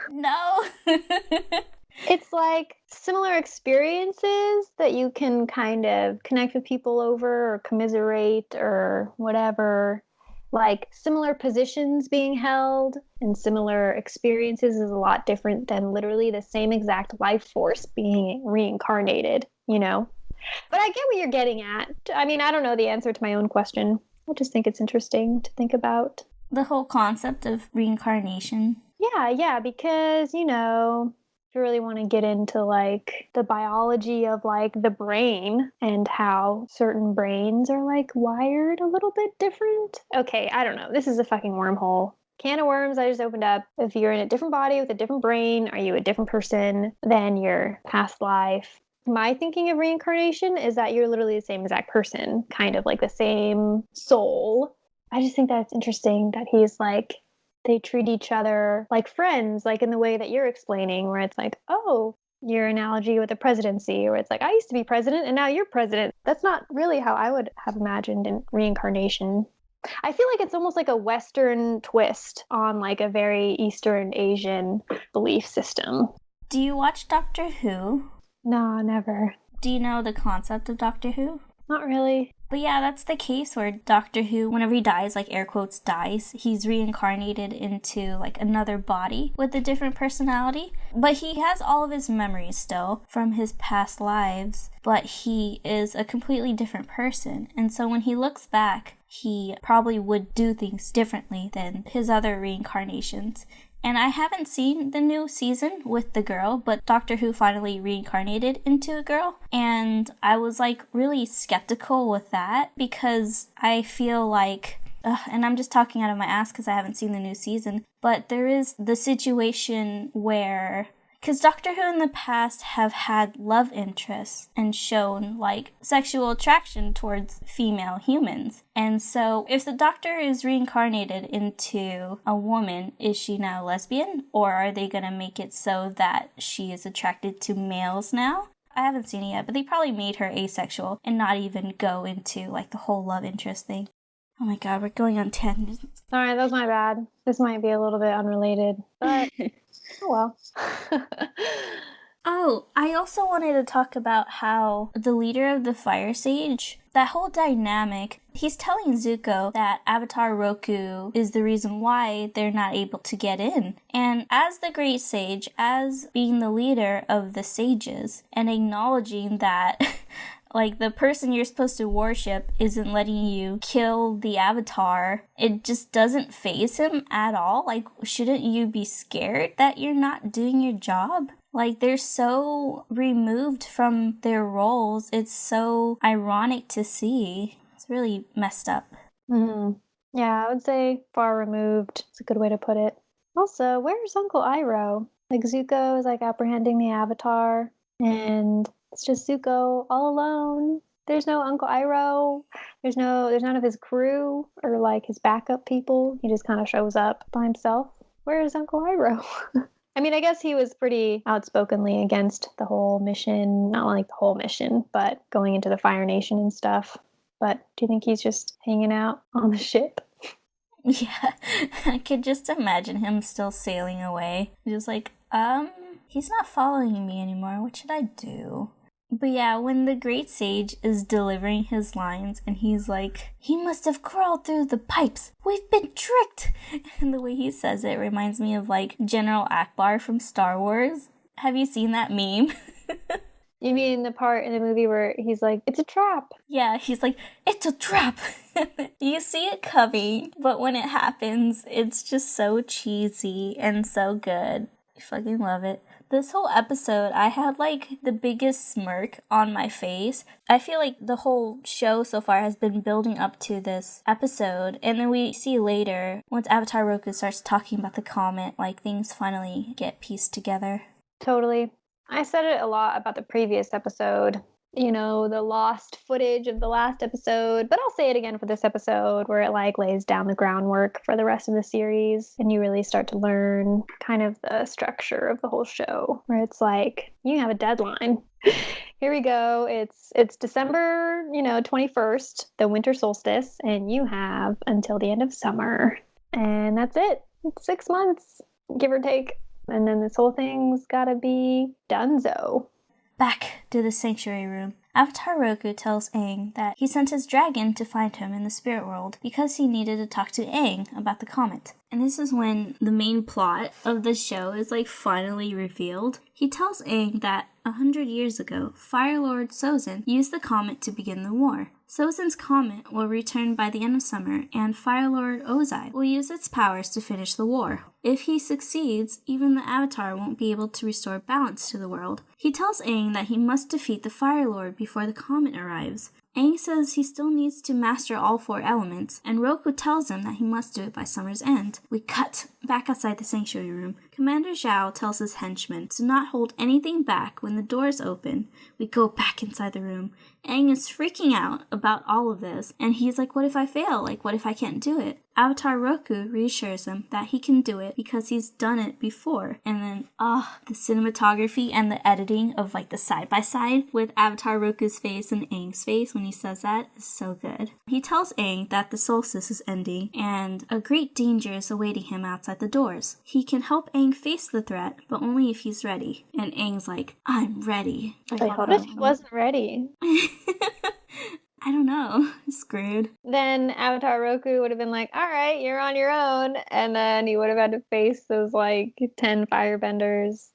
No! It's like similar experiences that you can kind of connect with people over or commiserate or whatever. Like similar positions being held and similar experiences is a lot different than literally the same exact life force being reincarnated, you know? But I get what you're getting at. I mean, I don't know the answer to my own question. I just think it's interesting to think about. The whole concept of reincarnation. Yeah, because, you know, you really want to get into like the biology of like the brain and how certain brains are like wired a little bit different. Okay, I don't know. This is a fucking wormhole. Can of worms I just opened up. If you're in a different body with a different brain, are you a different person than your past life? My thinking of reincarnation is that you're literally the same exact person, kind of like the same soul. I just think that's interesting that he's like, they treat each other like friends, like in the way that you're explaining, where it's like, oh, your analogy with the presidency, where it's like, I used to be president and now you're president. That's not really how I would have imagined in reincarnation. I feel like it's almost like a Western twist on like a very Eastern Asian belief system. Do you watch Doctor Who? No, never. Do you know the concept of Doctor Who? Not really. But yeah, that's the case where Doctor Who, whenever he dies, like air quotes dies, he's reincarnated into like another body with a different personality. But he has all of his memories still from his past lives, but he is a completely different person. And so when he looks back, he probably would do things differently than his other reincarnations. And I haven't seen the new season with the girl, but Doctor Who finally reincarnated into a girl. And I was like really skeptical with that because I feel like, and I'm just talking out of my ass because I haven't seen the new season, but there is the situation where, because Doctor Who in the past have had love interests and shown like sexual attraction towards female humans. And so if the Doctor is reincarnated into a woman, is she now lesbian? Or are they going to make it so that she is attracted to males now? I haven't seen it yet, but they probably made her asexual and not even go into like the whole love interest thing. Oh my god, we're going on tangents. Alright, that was my bad. This might be a little bit unrelated, but oh well. Oh, I also wanted to talk about how the leader of the Fire Sage, that whole dynamic, he's telling Zuko that Avatar Roku is the reason why they're not able to get in. And as the Great Sage, as being the leader of the sages, and acknowledging that like the person you're supposed to worship isn't letting you kill the Avatar, it just doesn't faze him at all. Like, shouldn't you be scared that you're not doing your job? Like, they're so removed from their roles. It's so ironic to see. It's really messed up. Mm-hmm. Yeah, I would say far removed. It's a good way to put it. Also, where's Uncle Iroh? Like, Zuko is like apprehending the Avatar, and it's just Zuko all alone. There's no Uncle Iroh. There's none of his crew or like his backup people. He just kind of shows up by himself. Where is Uncle Iroh? I mean, I guess he was pretty outspokenly against the whole mission, not like the whole mission, but going into the Fire Nation and stuff. But do you think he's just hanging out on the ship? Yeah, I could just imagine him still sailing away. Just like, he's not following me anymore. What should I do? But yeah, when the Great Sage is delivering his lines and he's like, he must have crawled through the pipes. We've been tricked. And the way he says it reminds me of like General Akbar from Star Wars. Have you seen that meme? You mean the part in the movie where he's like, it's a trap? Yeah, he's like, it's a trap. You see it coming, but when it happens, it's just so cheesy and so good. I fucking love it. This whole episode, I had like the biggest smirk on my face. I feel like the whole show so far has been building up to this episode. And then we see later, once Avatar Roku starts talking about the comet, like things finally get pieced together. Totally. I said it a lot about the previous episode, you know, the lost footage of the last episode, but I'll say it again for this episode where it like lays down the groundwork for the rest of the series and you really start to learn kind of the structure of the whole show, where it's like you have a deadline. Here we go. It's December, 21st, the winter solstice, and you have until the end of summer. And that's it. It's 6 months, give or take. And then this whole thing's gotta be donezo. Back to the sanctuary room. Avatar Roku tells Aang that he sent his dragon to find him in the spirit world because he needed to talk to Aang about the comet. And this is when the main plot of the show is like finally revealed. He tells Aang that 100 years ago, Fire Lord Sozin used the comet to begin the war. Sozin's comet will return by the end of summer, and Fire Lord Ozai will use its powers to finish the war. If he succeeds, even the Avatar won't be able to restore balance to the world. He tells Aang that he must defeat the Fire Lord before the comet arrives. Aang says he still needs to master all 4 elements, and Roku tells him that he must do it by summer's end. We cut back outside the sanctuary room. Commander Zhao tells his henchmen to not hold anything back when the doors open. We go back inside the room. Aang is freaking out about all of this, and he's like, what if I fail? Like, what if I can't do it? Avatar Roku reassures him that he can do it because he's done it before. And then, the cinematography and the editing of like the side-by-side with Avatar Roku's face and Aang's face when he says that is so good. He tells Aang that the solstice is ending and a great danger is awaiting him outside the doors. He can help Aang face the threat, but only if he's ready. And Aang's like, I'm ready. Wait, what if he wasn't ready? I don't know. Screwed. Then Avatar Roku would have been like, all right, you're on your own. And then he would have had to face those like 10 firebenders.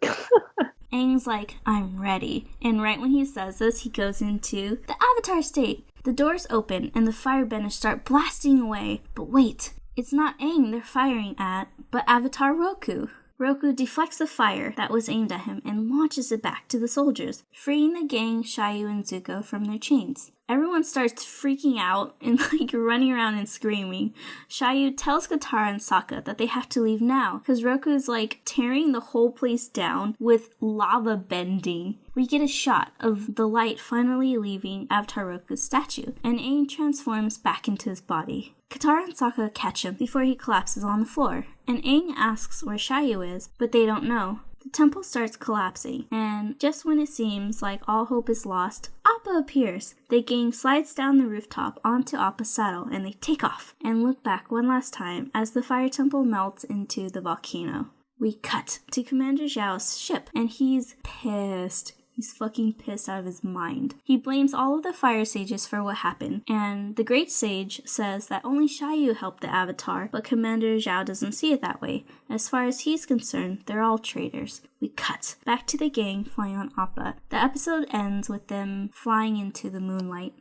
Aang's like, I'm ready. And right when he says this, he goes into the Avatar state. The doors open and the firebenders start blasting away. But wait, it's not Aang they're firing at, but Avatar Roku. Roku deflects the fire that was aimed at him and launches it back to the soldiers, freeing the gang, Xiaoyu and Zuko from their chains. Everyone starts freaking out and like running around and screaming. Xiaoyu tells Katara and Sokka that they have to leave now because Roku's like tearing the whole place down with lava bending. We get a shot of the light finally leaving Avatar Roku's statue, and Aang transforms back into his body. Katara and Sokka catch him before he collapses on the floor, and Aang asks where Xiaoyu is, but they don't know. The temple starts collapsing, and just when it seems like all hope is lost, Appa appears. The gang slides down the rooftop onto Appa's saddle, and they take off and look back one last time as the fire temple melts into the volcano. We cut to Commander Zhao's ship, and he's pissed. He's fucking pissed out of his mind. He blames all of the fire sages for what happened, and the great sage says that only Xiaoyu helped the Avatar, but Commander Zhao doesn't see it that way. As far as he's concerned, they're all traitors. We cut back to the gang flying on Appa. The episode ends with them flying into the moonlight.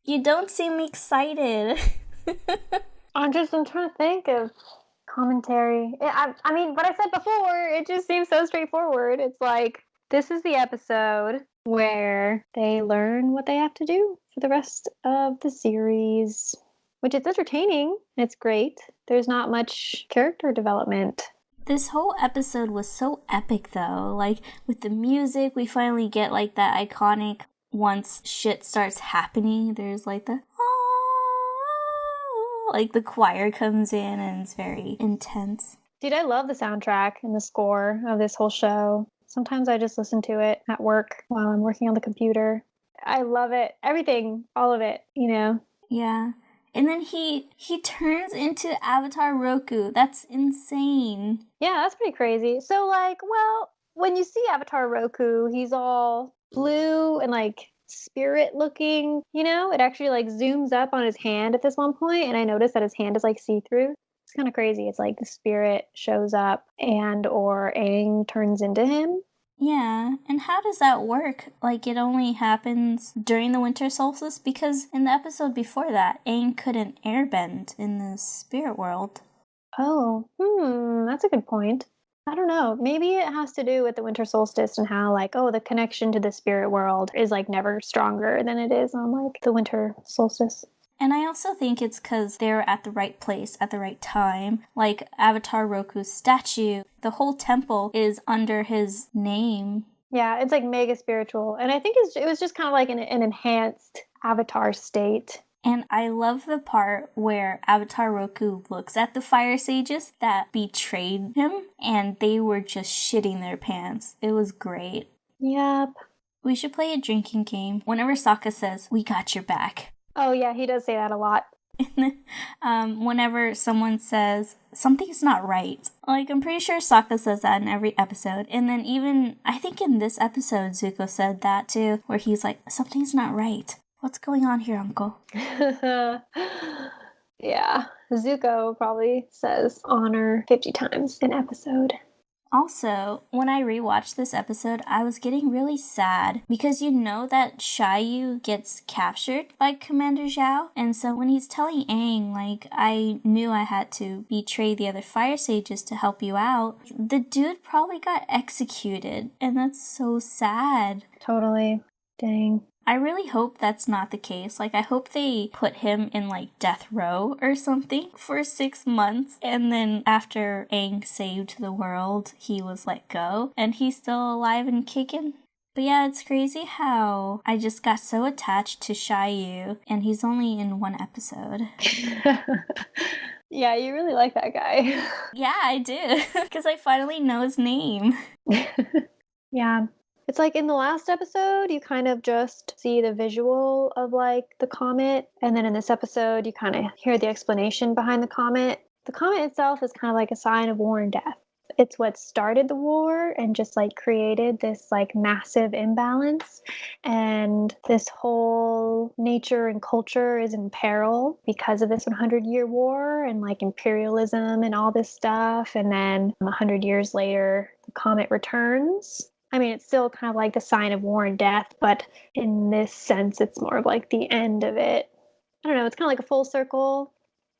You don't seem excited. I'm trying to think of commentary. I mean, what I said before, it just seems so straightforward. It's like, this is the episode where they learn what they have to do for the rest of the series, which is entertaining. It's great. There's not much character development. This whole episode was so epic, though. Like, with the music, we finally get, like, that iconic, once shit starts happening, there's, like, the... like, the choir comes in, and it's very intense. Dude, I love the soundtrack and the score of this whole show. Sometimes I just listen to it at work while I'm working on the computer. I love it. Everything. All of it, you know? Yeah. And then he turns into Avatar Roku. That's insane. Yeah, that's pretty crazy. So, like, well, when you see Avatar Roku, he's all blue and, like, spirit looking, you know? It actually, like, zooms up on his hand at this one point, and I noticed that his hand is, like, see-through. It's kind of crazy. It's like the spirit shows up and or Aang turns into him. Yeah, and how does that work? Like, it only happens during the winter solstice? Because in the episode before that, Aang couldn't airbend in the spirit world. Oh, that's a good point. I don't know. Maybe it has to do with the winter solstice and how, like, the connection to the spirit world is, like, never stronger than it is on, like, the winter solstice. And I also think it's because they were at the right place at the right time. Like Avatar Roku's statue, the whole temple is under his name. Yeah, it's like mega spiritual. And I think it was just kind of like an enhanced Avatar state. And I love the part where Avatar Roku looks at the fire sages that betrayed him and they were just shitting their pants. It was great. Yep. We should play a drinking game whenever Sokka says, "We got your back." Oh, yeah, he does say that a lot. Whenever someone says, "Something's not right." Like, I'm pretty sure Sokka says that in every episode. And then even, I think in this episode, Zuko said that too, where he's like, "Something's not right. What's going on here, Uncle?" Yeah, Zuko probably says honor 50 times an episode. Also, when I rewatched this episode, I was getting really sad because you know that Shiyu gets captured by Commander Zhao. And so when he's telling Aang, like, I knew I had to betray the other fire sages to help you out, the dude probably got executed. And that's so sad. Totally. Dang. I really hope that's not the case. Like, I hope they put him in, like, death row or something for 6 months. And then after Aang saved the world, he was let go. And he's still alive and kicking. But yeah, it's crazy how I just got so attached to Shiyu. And he's only in 1 episode. Yeah, you really like that guy. Yeah, I do. Because I finally know his name. Yeah. It's like in the last episode, you kind of just see the visual of like the comet. And then in this episode, you kind of hear the explanation behind the comet. The comet itself is kind of like a sign of war and death. It's what started the war and just like created this like massive imbalance. And this whole nature and culture is in peril because of this 100-year war and like imperialism and all this stuff. And then 100 years later, the comet returns. I mean, it's still kind of like the sign of war and death, but in this sense, it's more of like the end of it. I don't know, it's kind of like a full circle.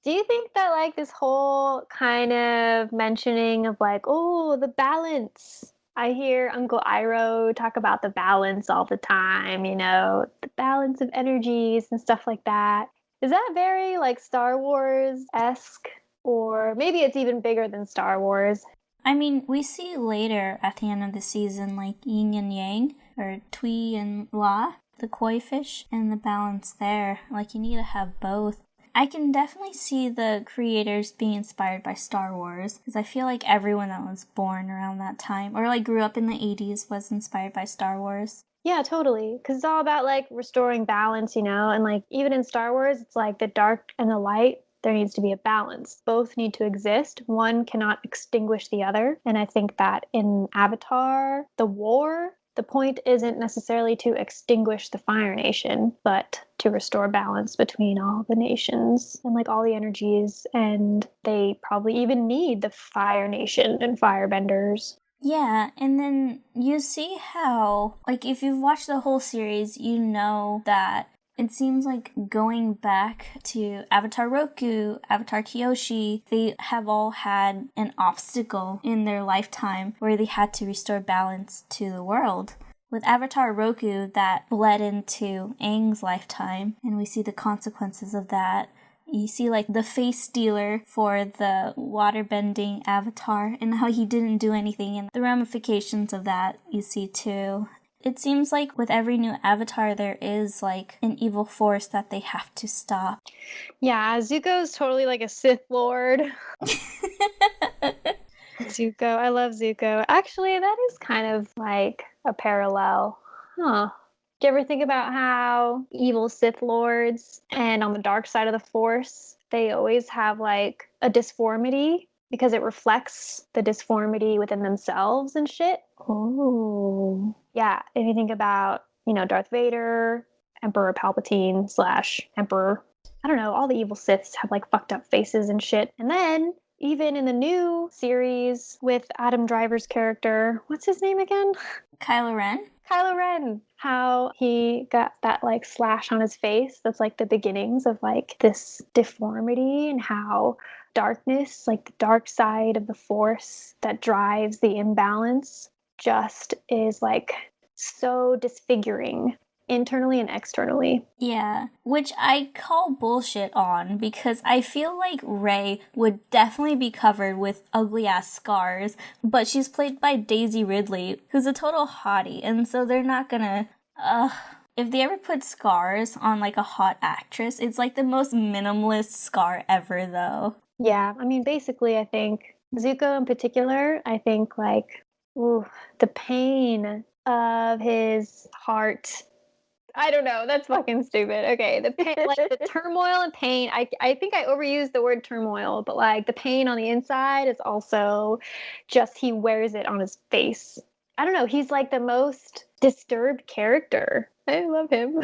Do you think that like this whole kind of mentioning of like, oh, the balance? I hear Uncle Iroh talk about the balance all the time, the balance of energies and stuff like that. Is that very like Star Wars-esque? Or maybe it's even bigger than Star Wars? I mean, we see later at the end of the season, like yin and yang, or tui and la, the koi fish, and the balance there. Like, you need to have both. I can definitely see the creators being inspired by Star Wars, because I feel like everyone that was born around that time, or like grew up in the 80s, was inspired by Star Wars. Yeah, totally. Because it's all about like restoring balance, and like even in Star Wars, it's like the dark and the light. There needs to be a balance. Both need to exist. One cannot extinguish the other. And I think that in Avatar, the war, the point isn't necessarily to extinguish the Fire Nation, but to restore balance between all the nations and like all the energies. And they probably even need the Fire Nation and firebenders. Yeah, and then you see how, like, if you've watched the whole series, you know that it seems like going back to Avatar Roku, Avatar Kyoshi, they have all had an obstacle in their lifetime where they had to restore balance to the world. With Avatar Roku, that bled into Aang's lifetime, and we see the consequences of that. You see, like, the face stealer for the waterbending avatar and how he didn't do anything, and the ramifications of that you see too. It seems like with every new avatar, there is, like, an evil force that they have to stop. Yeah, Zuko's totally like a Sith Lord. Zuko, I love Zuko. Actually, that is kind of like a parallel. Huh. Do you ever think about how evil Sith Lords and on the dark side of the Force, they always have like a disformity because it reflects the disformity within themselves and shit? Oh. Yeah, if you think about, Darth Vader, Emperor Palpatine / Emperor, I don't know, all the evil Siths have like fucked up faces and shit. And then even in the new series with Adam Driver's character, what's his name again? Kylo Ren? Kylo Ren. How he got that like slash on his face. That's like the beginnings of like this deformity, and how darkness, like the dark side of the force that drives the imbalance, just is like so disfiguring internally and externally. Yeah, which I call bullshit on because I feel like Rey would definitely be covered with ugly ass scars, but she's played by Daisy Ridley, who's a total hottie, and so they're not gonna. If they ever put scars on like a hot actress, it's like the most minimalist scar ever, though. Yeah, I mean, basically, I think Zuko in particular, I think like, ooh, the pain of his heart. I don't know. That's fucking stupid. Okay, the pain, like the turmoil and pain. I think I overused the word turmoil, but like the pain on the inside is also just he wears it on his face. I don't know. He's like the most disturbed character. I love him.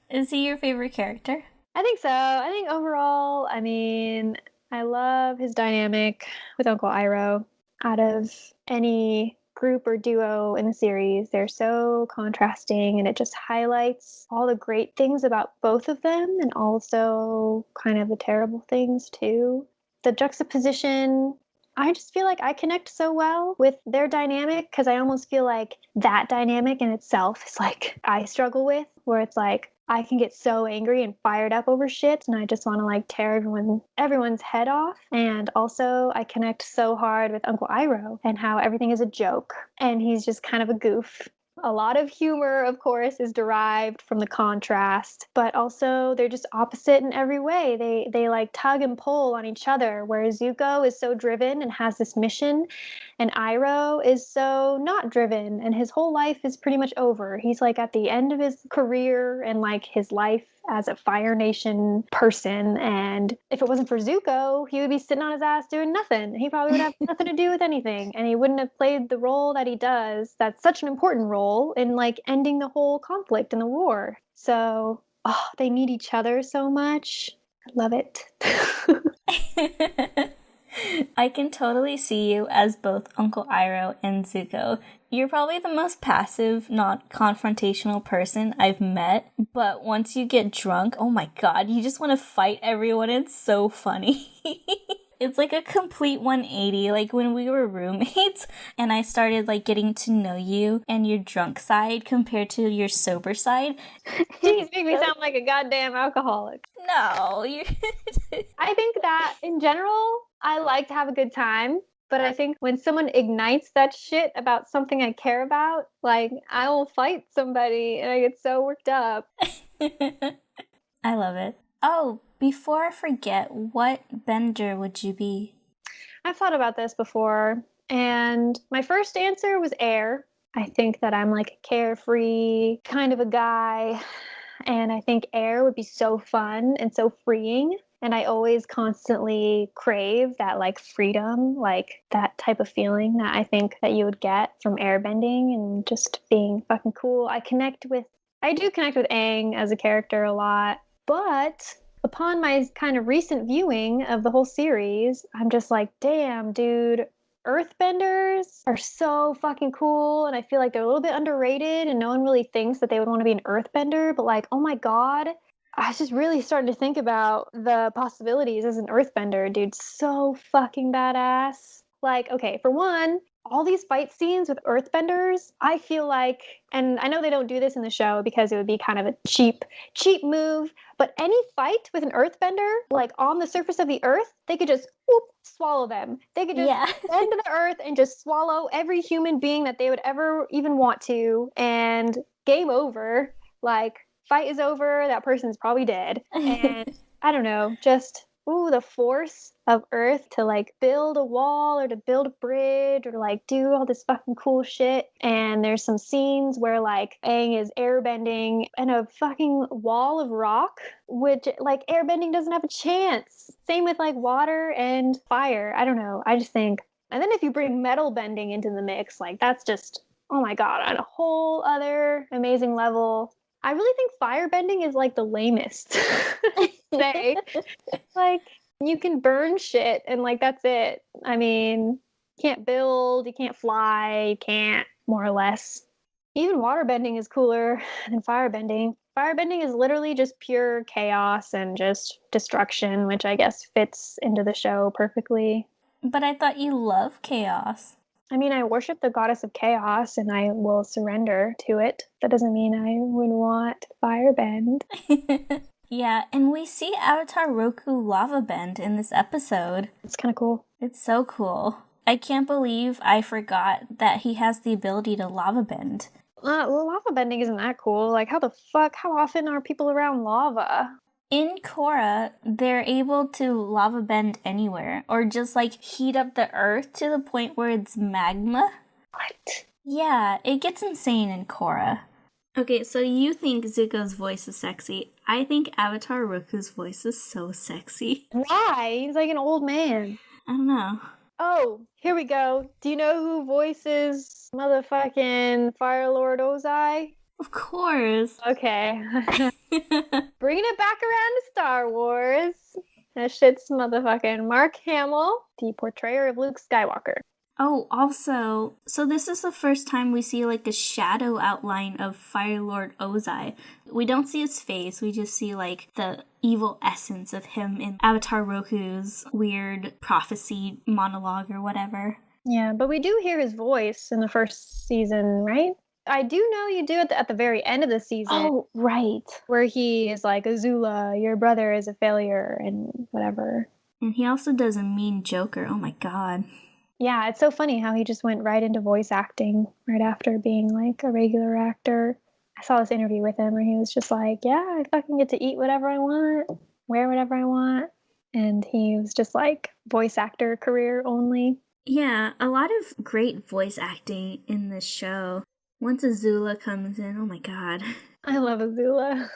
Is he your favorite character? I think so. I think overall, I mean, I love his dynamic with Uncle Iroh. Out of any group or duo in the series, they're so contrasting, and it just highlights all the great things about both of them and also kind of the terrible things too. The juxtaposition, I just feel like I connect so well with their dynamic because I almost feel like that dynamic in itself is like I struggle with, where it's like I can get so angry and fired up over shit, and I just want to like tear everyone's head off. And also I connect so hard with Uncle Iroh and how everything is a joke and he's just kind of a goof. A lot of humor, of course, is derived from the contrast, but also they're just opposite in every way. They like tug and pull on each other, whereas Zuko is so driven and has this mission, and Iroh is so not driven, and his whole life is pretty much over. He's like at the end of his career and like his life as a Fire Nation person. And if it wasn't for Zuko, he would be sitting on his ass doing nothing. He probably would have nothing to do with anything. And he wouldn't have played the role that he does. That's such an important role in like ending the whole conflict in the war. So, oh, they need each other so much. I love it. I can totally see you as both Uncle Iroh and Zuko. You're probably the most passive, not confrontational person I've met, but once you get drunk, oh my god, you just want to fight everyone. It's so funny. It's like a complete 180, like when we were roommates and I started like getting to know you and your drunk side compared to your sober side. Jeez, make me sound like a goddamn alcoholic. No, I think that in general, I like to have a good time. But I think when someone ignites that shit about something I care about, like I will fight somebody and I get so worked up. I love it. Oh, before I forget, what bender would you be? I've thought about this before, and my first answer was air. I think that I'm like a carefree kind of a guy, and I think air would be so fun and so freeing. And I always constantly crave that like freedom, like that type of feeling that I think that you would get from airbending and just being fucking cool. I do connect with Aang as a character a lot, but upon my kind of recent viewing of the whole series, I'm just like, damn, dude, earthbenders are so fucking cool. And I feel like they're a little bit underrated and no one really thinks that they would want to be an earthbender. But like, oh my God, I was just really starting to think about the possibilities as an earthbender, dude. So fucking badass. Like, okay, for one, all these fight scenes with earthbenders, I feel like, and I know they don't do this in the show because it would be kind of a cheap move, but any fight with an earthbender, like on the surface of the earth, they could just whoop, swallow them. They could just bend to the earth and just swallow every human being that they would ever even want to, and game over. Like, fight is over, that person's probably dead. And I don't know, just the force of Earth to like build a wall or to build a bridge or to like do all this fucking cool shit. And there's some scenes where like Aang is airbending and a fucking wall of rock, which like airbending doesn't have a chance. Same with like water and fire. I don't know. I just think, and then if you bring metal bending into the mix, like that's just, oh my God, on a whole other amazing level. I really think firebending is like the lamest. Say, like You can burn shit and like that's it. I mean, you can't build, you can't fly, you can't more or less. Even waterbending is cooler than firebending. Firebending is literally just pure chaos and just destruction, which I guess fits into the show perfectly. But I thought you love chaos. I mean, I worship the goddess of chaos and I will surrender to it. That doesn't mean I would want firebend. Yeah, and we see Avatar Roku lava bend in this episode. It's kind of cool. It's so cool. I can't believe I forgot that he has the ability to lava bend. Lava bending isn't that cool. Like, how often are people around lava? In Korra, they're able to lava bend anywhere, or just like heat up the earth to the point where it's magma. What? Yeah, it gets insane in Korra. Okay, so you think Zuko's voice is sexy. I think Avatar Roku's voice is so sexy. Why? He's like an old man. I don't know. Oh, here we go. Do you know who voices motherfucking Fire Lord Ozai? Of course. Okay. Bringing it back around to Star Wars. That shit's motherfucking Mark Hamill, the portrayer of Luke Skywalker. Oh, also, so this is the first time we see like a shadow outline of Fire Lord Ozai. We don't see his face, we just see like the evil essence of him in Avatar Roku's weird prophecy monologue or whatever. Yeah, but we do hear his voice in the first season, right? I do know you do it at the very end of the season. Oh, right. Where he is like, Azula, your brother is a failure, and whatever. And he also does a mean Joker. Oh my god. Yeah, it's so funny how he just went right into voice acting right after being like a regular actor. I saw this interview with him where he was just like, yeah, I fucking get to eat whatever I want, wear whatever I want. And he was just like, voice actor career only. Yeah, a lot of great voice acting in this show. Once Azula comes in, oh my god. I love Azula.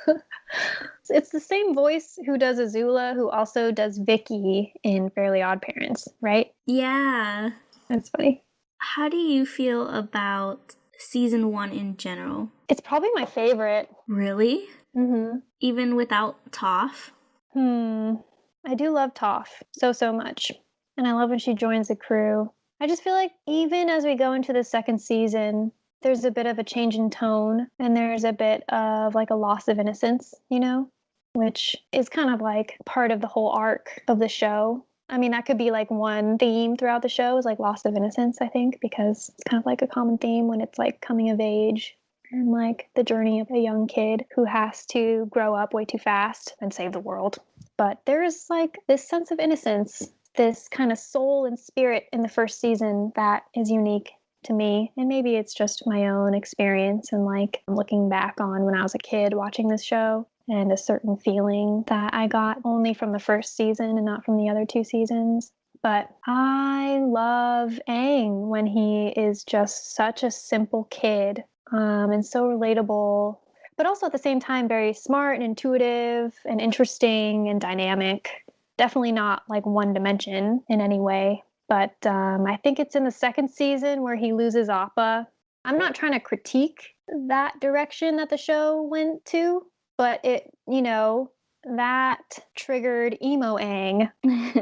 It's the same voice who does Azula who also does Vicky in Fairly Odd Parents, right? Yeah. That's funny. How do you feel about season 1 in general? It's probably my favorite. Really? Mm-hmm. Even without Toph? I do love Toph so much. And I love when she joins the crew. I just feel like even as we go into the second season, there's a bit of a change in tone and there's a bit of like a loss of innocence, you know, which is kind of like part of the whole arc of the show. I mean, that could be like one theme throughout the show is like loss of innocence, I think, because it's kind of like a common theme when it's like coming of age and like the journey of a young kid who has to grow up way too fast and save the world. But there's like this sense of innocence, this kind of soul and spirit in the first season that is unique to me. And maybe it's just my own experience and like looking back on when I was a kid watching this show and a certain feeling that I got only from the first season and not from the other two seasons. But I love Aang when he is just such a simple kid and so relatable, but also at the same time very smart and intuitive and interesting and dynamic. Definitely not like one dimension in any way. But I think it's in the second season where he loses Appa. I'm not trying to critique that direction that the show went to, but it, you know, that triggered emo Aang.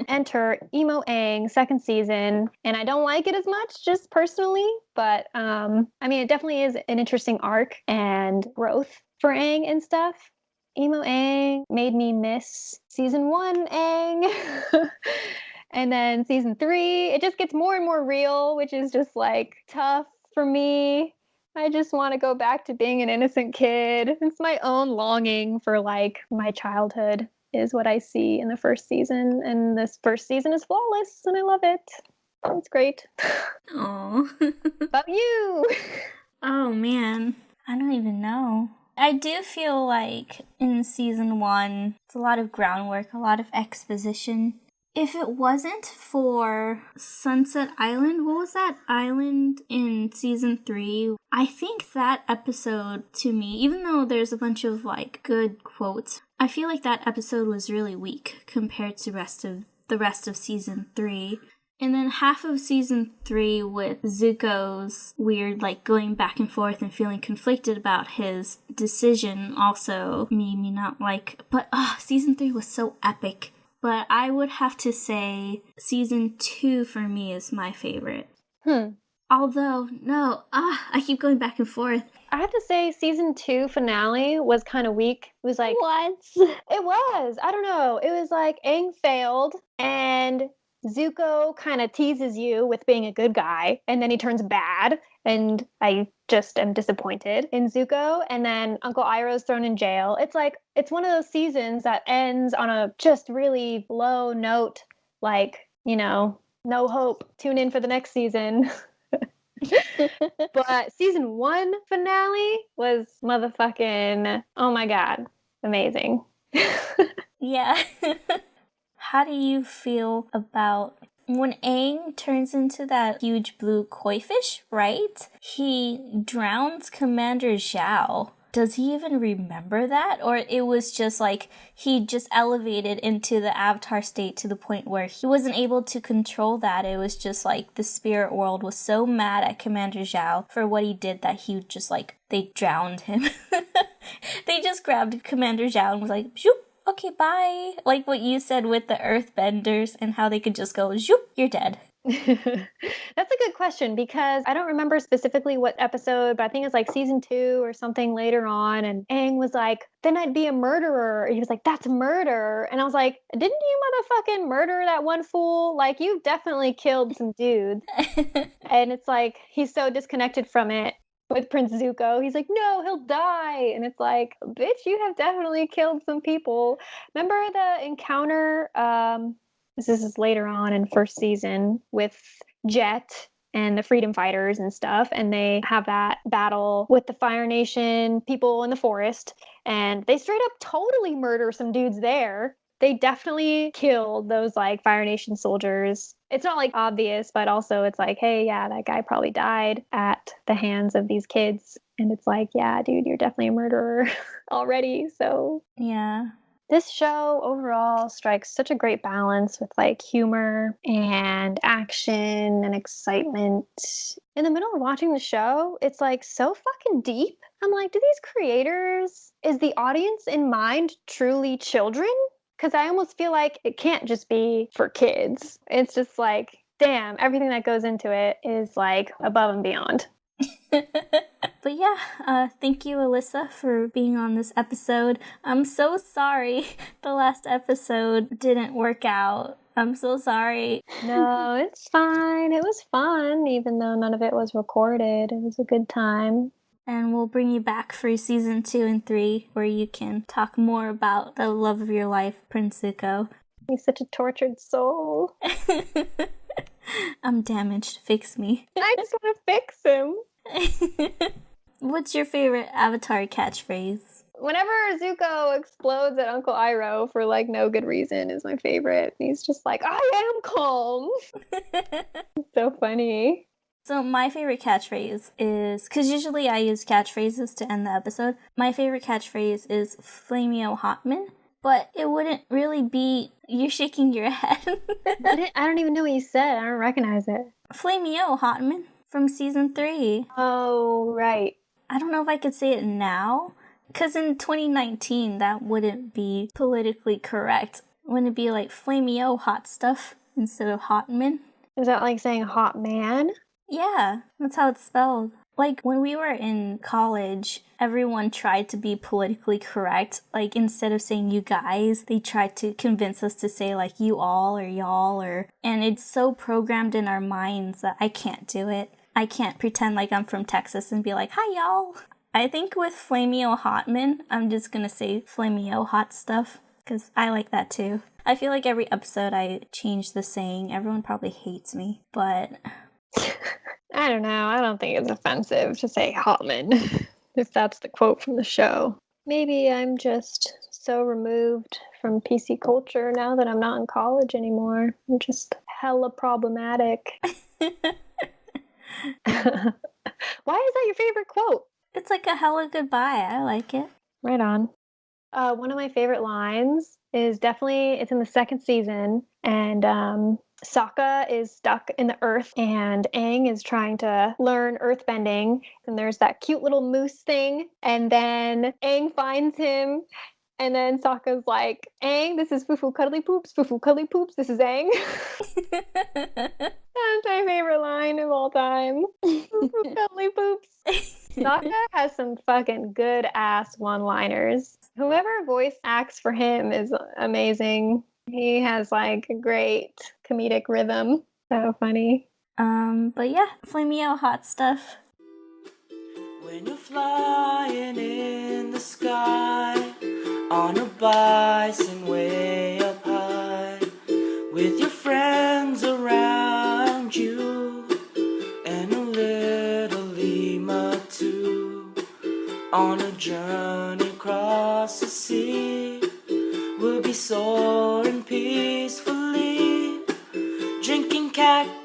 Enter emo Aang, second season, and I don't like it as much, just personally. But I mean, it definitely is an interesting arc and growth for Aang and stuff. Emo Aang made me miss season 1 Aang. And then season 3, it just gets more and more real, which is just like tough for me. I just want to go back to being an innocent kid. It's my own longing for like my childhood is what I see in the first season. And this first season is flawless and I love it. It's great. Oh. About you. Oh man, I don't even know. I do feel like in season 1, it's a lot of groundwork, a lot of exposition. If it wasn't for Sunset Island, what was that island in season 3? I think that episode, to me, even though there's a bunch of like good quotes, I feel like that episode was really weak compared to the rest of season 3. And then half of season 3 with Zuko's weird like going back and forth and feeling conflicted about his decision also made me not like. But season 3 was so epic. but I would have to say season 2 for me is my favorite. Although, no, I keep going back and forth. I have to say season 2 finale was kind of weak. It was like, what? It was. I don't know. It was like Aang failed and Zuko kind of teases you with being a good guy and then he turns bad and I just am disappointed in Zuko and then Uncle Iroh's thrown in jail. It's like it's one of those seasons that ends on a just really low note, like, no hope. Tune in for the next season. But season 1 finale was motherfucking, oh my god, amazing. Yeah. How do you feel about when Aang turns into that huge blue koi fish, right? He drowns Commander Zhao. Does he even remember that? Or it was just like he just elevated into the Avatar state to the point where he wasn't able to control that. It was just like the spirit world was so mad at Commander Zhao for what he did that he just like, they drowned him. They just grabbed Commander Zhao and was like, shoop, okay, bye. Like what you said with the earthbenders and how they could just go, shoop, you're dead. That's a good question because I don't remember specifically what episode, but I think it's like season 2 or something later on. And Aang was like, then I'd be a murderer. He was like, that's murder. And I was like, didn't you motherfucking murder that one fool? Like, you definitely killed some dudes. And it's like, he's so disconnected from it. With Prince Zuko, he's like, no, he'll die. And it's like, bitch, you have definitely killed some people. Remember the encounter? This is later on in first season with Jet and the freedom fighters and stuff. And they have that battle with the Fire Nation people in the forest. And they straight up totally murder some dudes there. They definitely killed those like Fire Nation soldiers. It's not like obvious, but also it's like, hey, yeah, that guy probably died at the hands of these kids. And it's like, yeah, dude, you're definitely a murderer already. So yeah. This show overall strikes such a great balance with like humor and action and excitement. In the middle of watching the show, it's like so fucking deep. I'm like, do these creators, is the audience in mind truly children? Because I almost feel like it can't just be for kids. It's just like, damn, everything that goes into it is like above and beyond. But yeah, thank you, Alissa, for being on this episode. I'm so sorry the last episode didn't work out. I'm so sorry. No, it's fine. It was fun, even though none of it was recorded. It was a good time. And we'll bring you back for season 2 and 3, where you can talk more about the love of your life, Prince Zuko. He's such a tortured soul. I'm damaged. Fix me. I just want to fix him. What's your favorite Avatar catchphrase? Whenever Zuko explodes at Uncle Iroh for like no good reason is my favorite. He's just like, I am calm. So funny. So my favorite catchphrase is, because usually I use catchphrases to end the episode, my favorite catchphrase is Flameo Hotman, but it wouldn't really be, you're shaking your head. I don't even know what you said. I don't recognize it. Flameo Hotman from season 3. Oh, right. I don't know if I could say it now, because in 2019 that wouldn't be politically correct. Wouldn't it be like Flameo Hot Stuff instead of Hotman? Is that like saying hot man? Yeah, that's how it's spelled. Like, when we were in college, everyone tried to be politically correct. Like, instead of saying you guys, they tried to convince us to say, like, you all or y'all or... And it's so programmed in our minds that I can't do it. I can't pretend like I'm from Texas and be like, hi, y'all. I think with Flameo Hotman, I'm just gonna say Flameo Hot Stuff, because I like that too. I feel like every episode I change the saying. Everyone probably hates me, but... I don't know. I don't think it's offensive to say Hotman, if that's the quote from the show. Maybe I'm just so removed from PC culture now that I'm not in college anymore. I'm just hella problematic. Why is that your favorite quote? It's like a hella goodbye. I like it. Right on. One of my favorite lines is definitely, it's in the second season, and Sokka is stuck in the earth, and Aang is trying to learn earthbending, and there's that cute little moose thing, and then Aang finds him, And then Sokka's like, Aang, this is Fufu Cuddly Poops. Fufu Cuddly Poops, this is Aang. That's my favorite line of all time. Fufu Cuddly Poops. Sokka has some fucking good ass one-liners. Whoever voice acts for him is amazing. He has like a great comedic rhythm. So funny. But yeah, Flameo hot stuff. When you're flying in the sky on a bison way up high, with your friends around you and a little llama too, on a journey across the sea, we'll be soaring peacefully, drinking cactus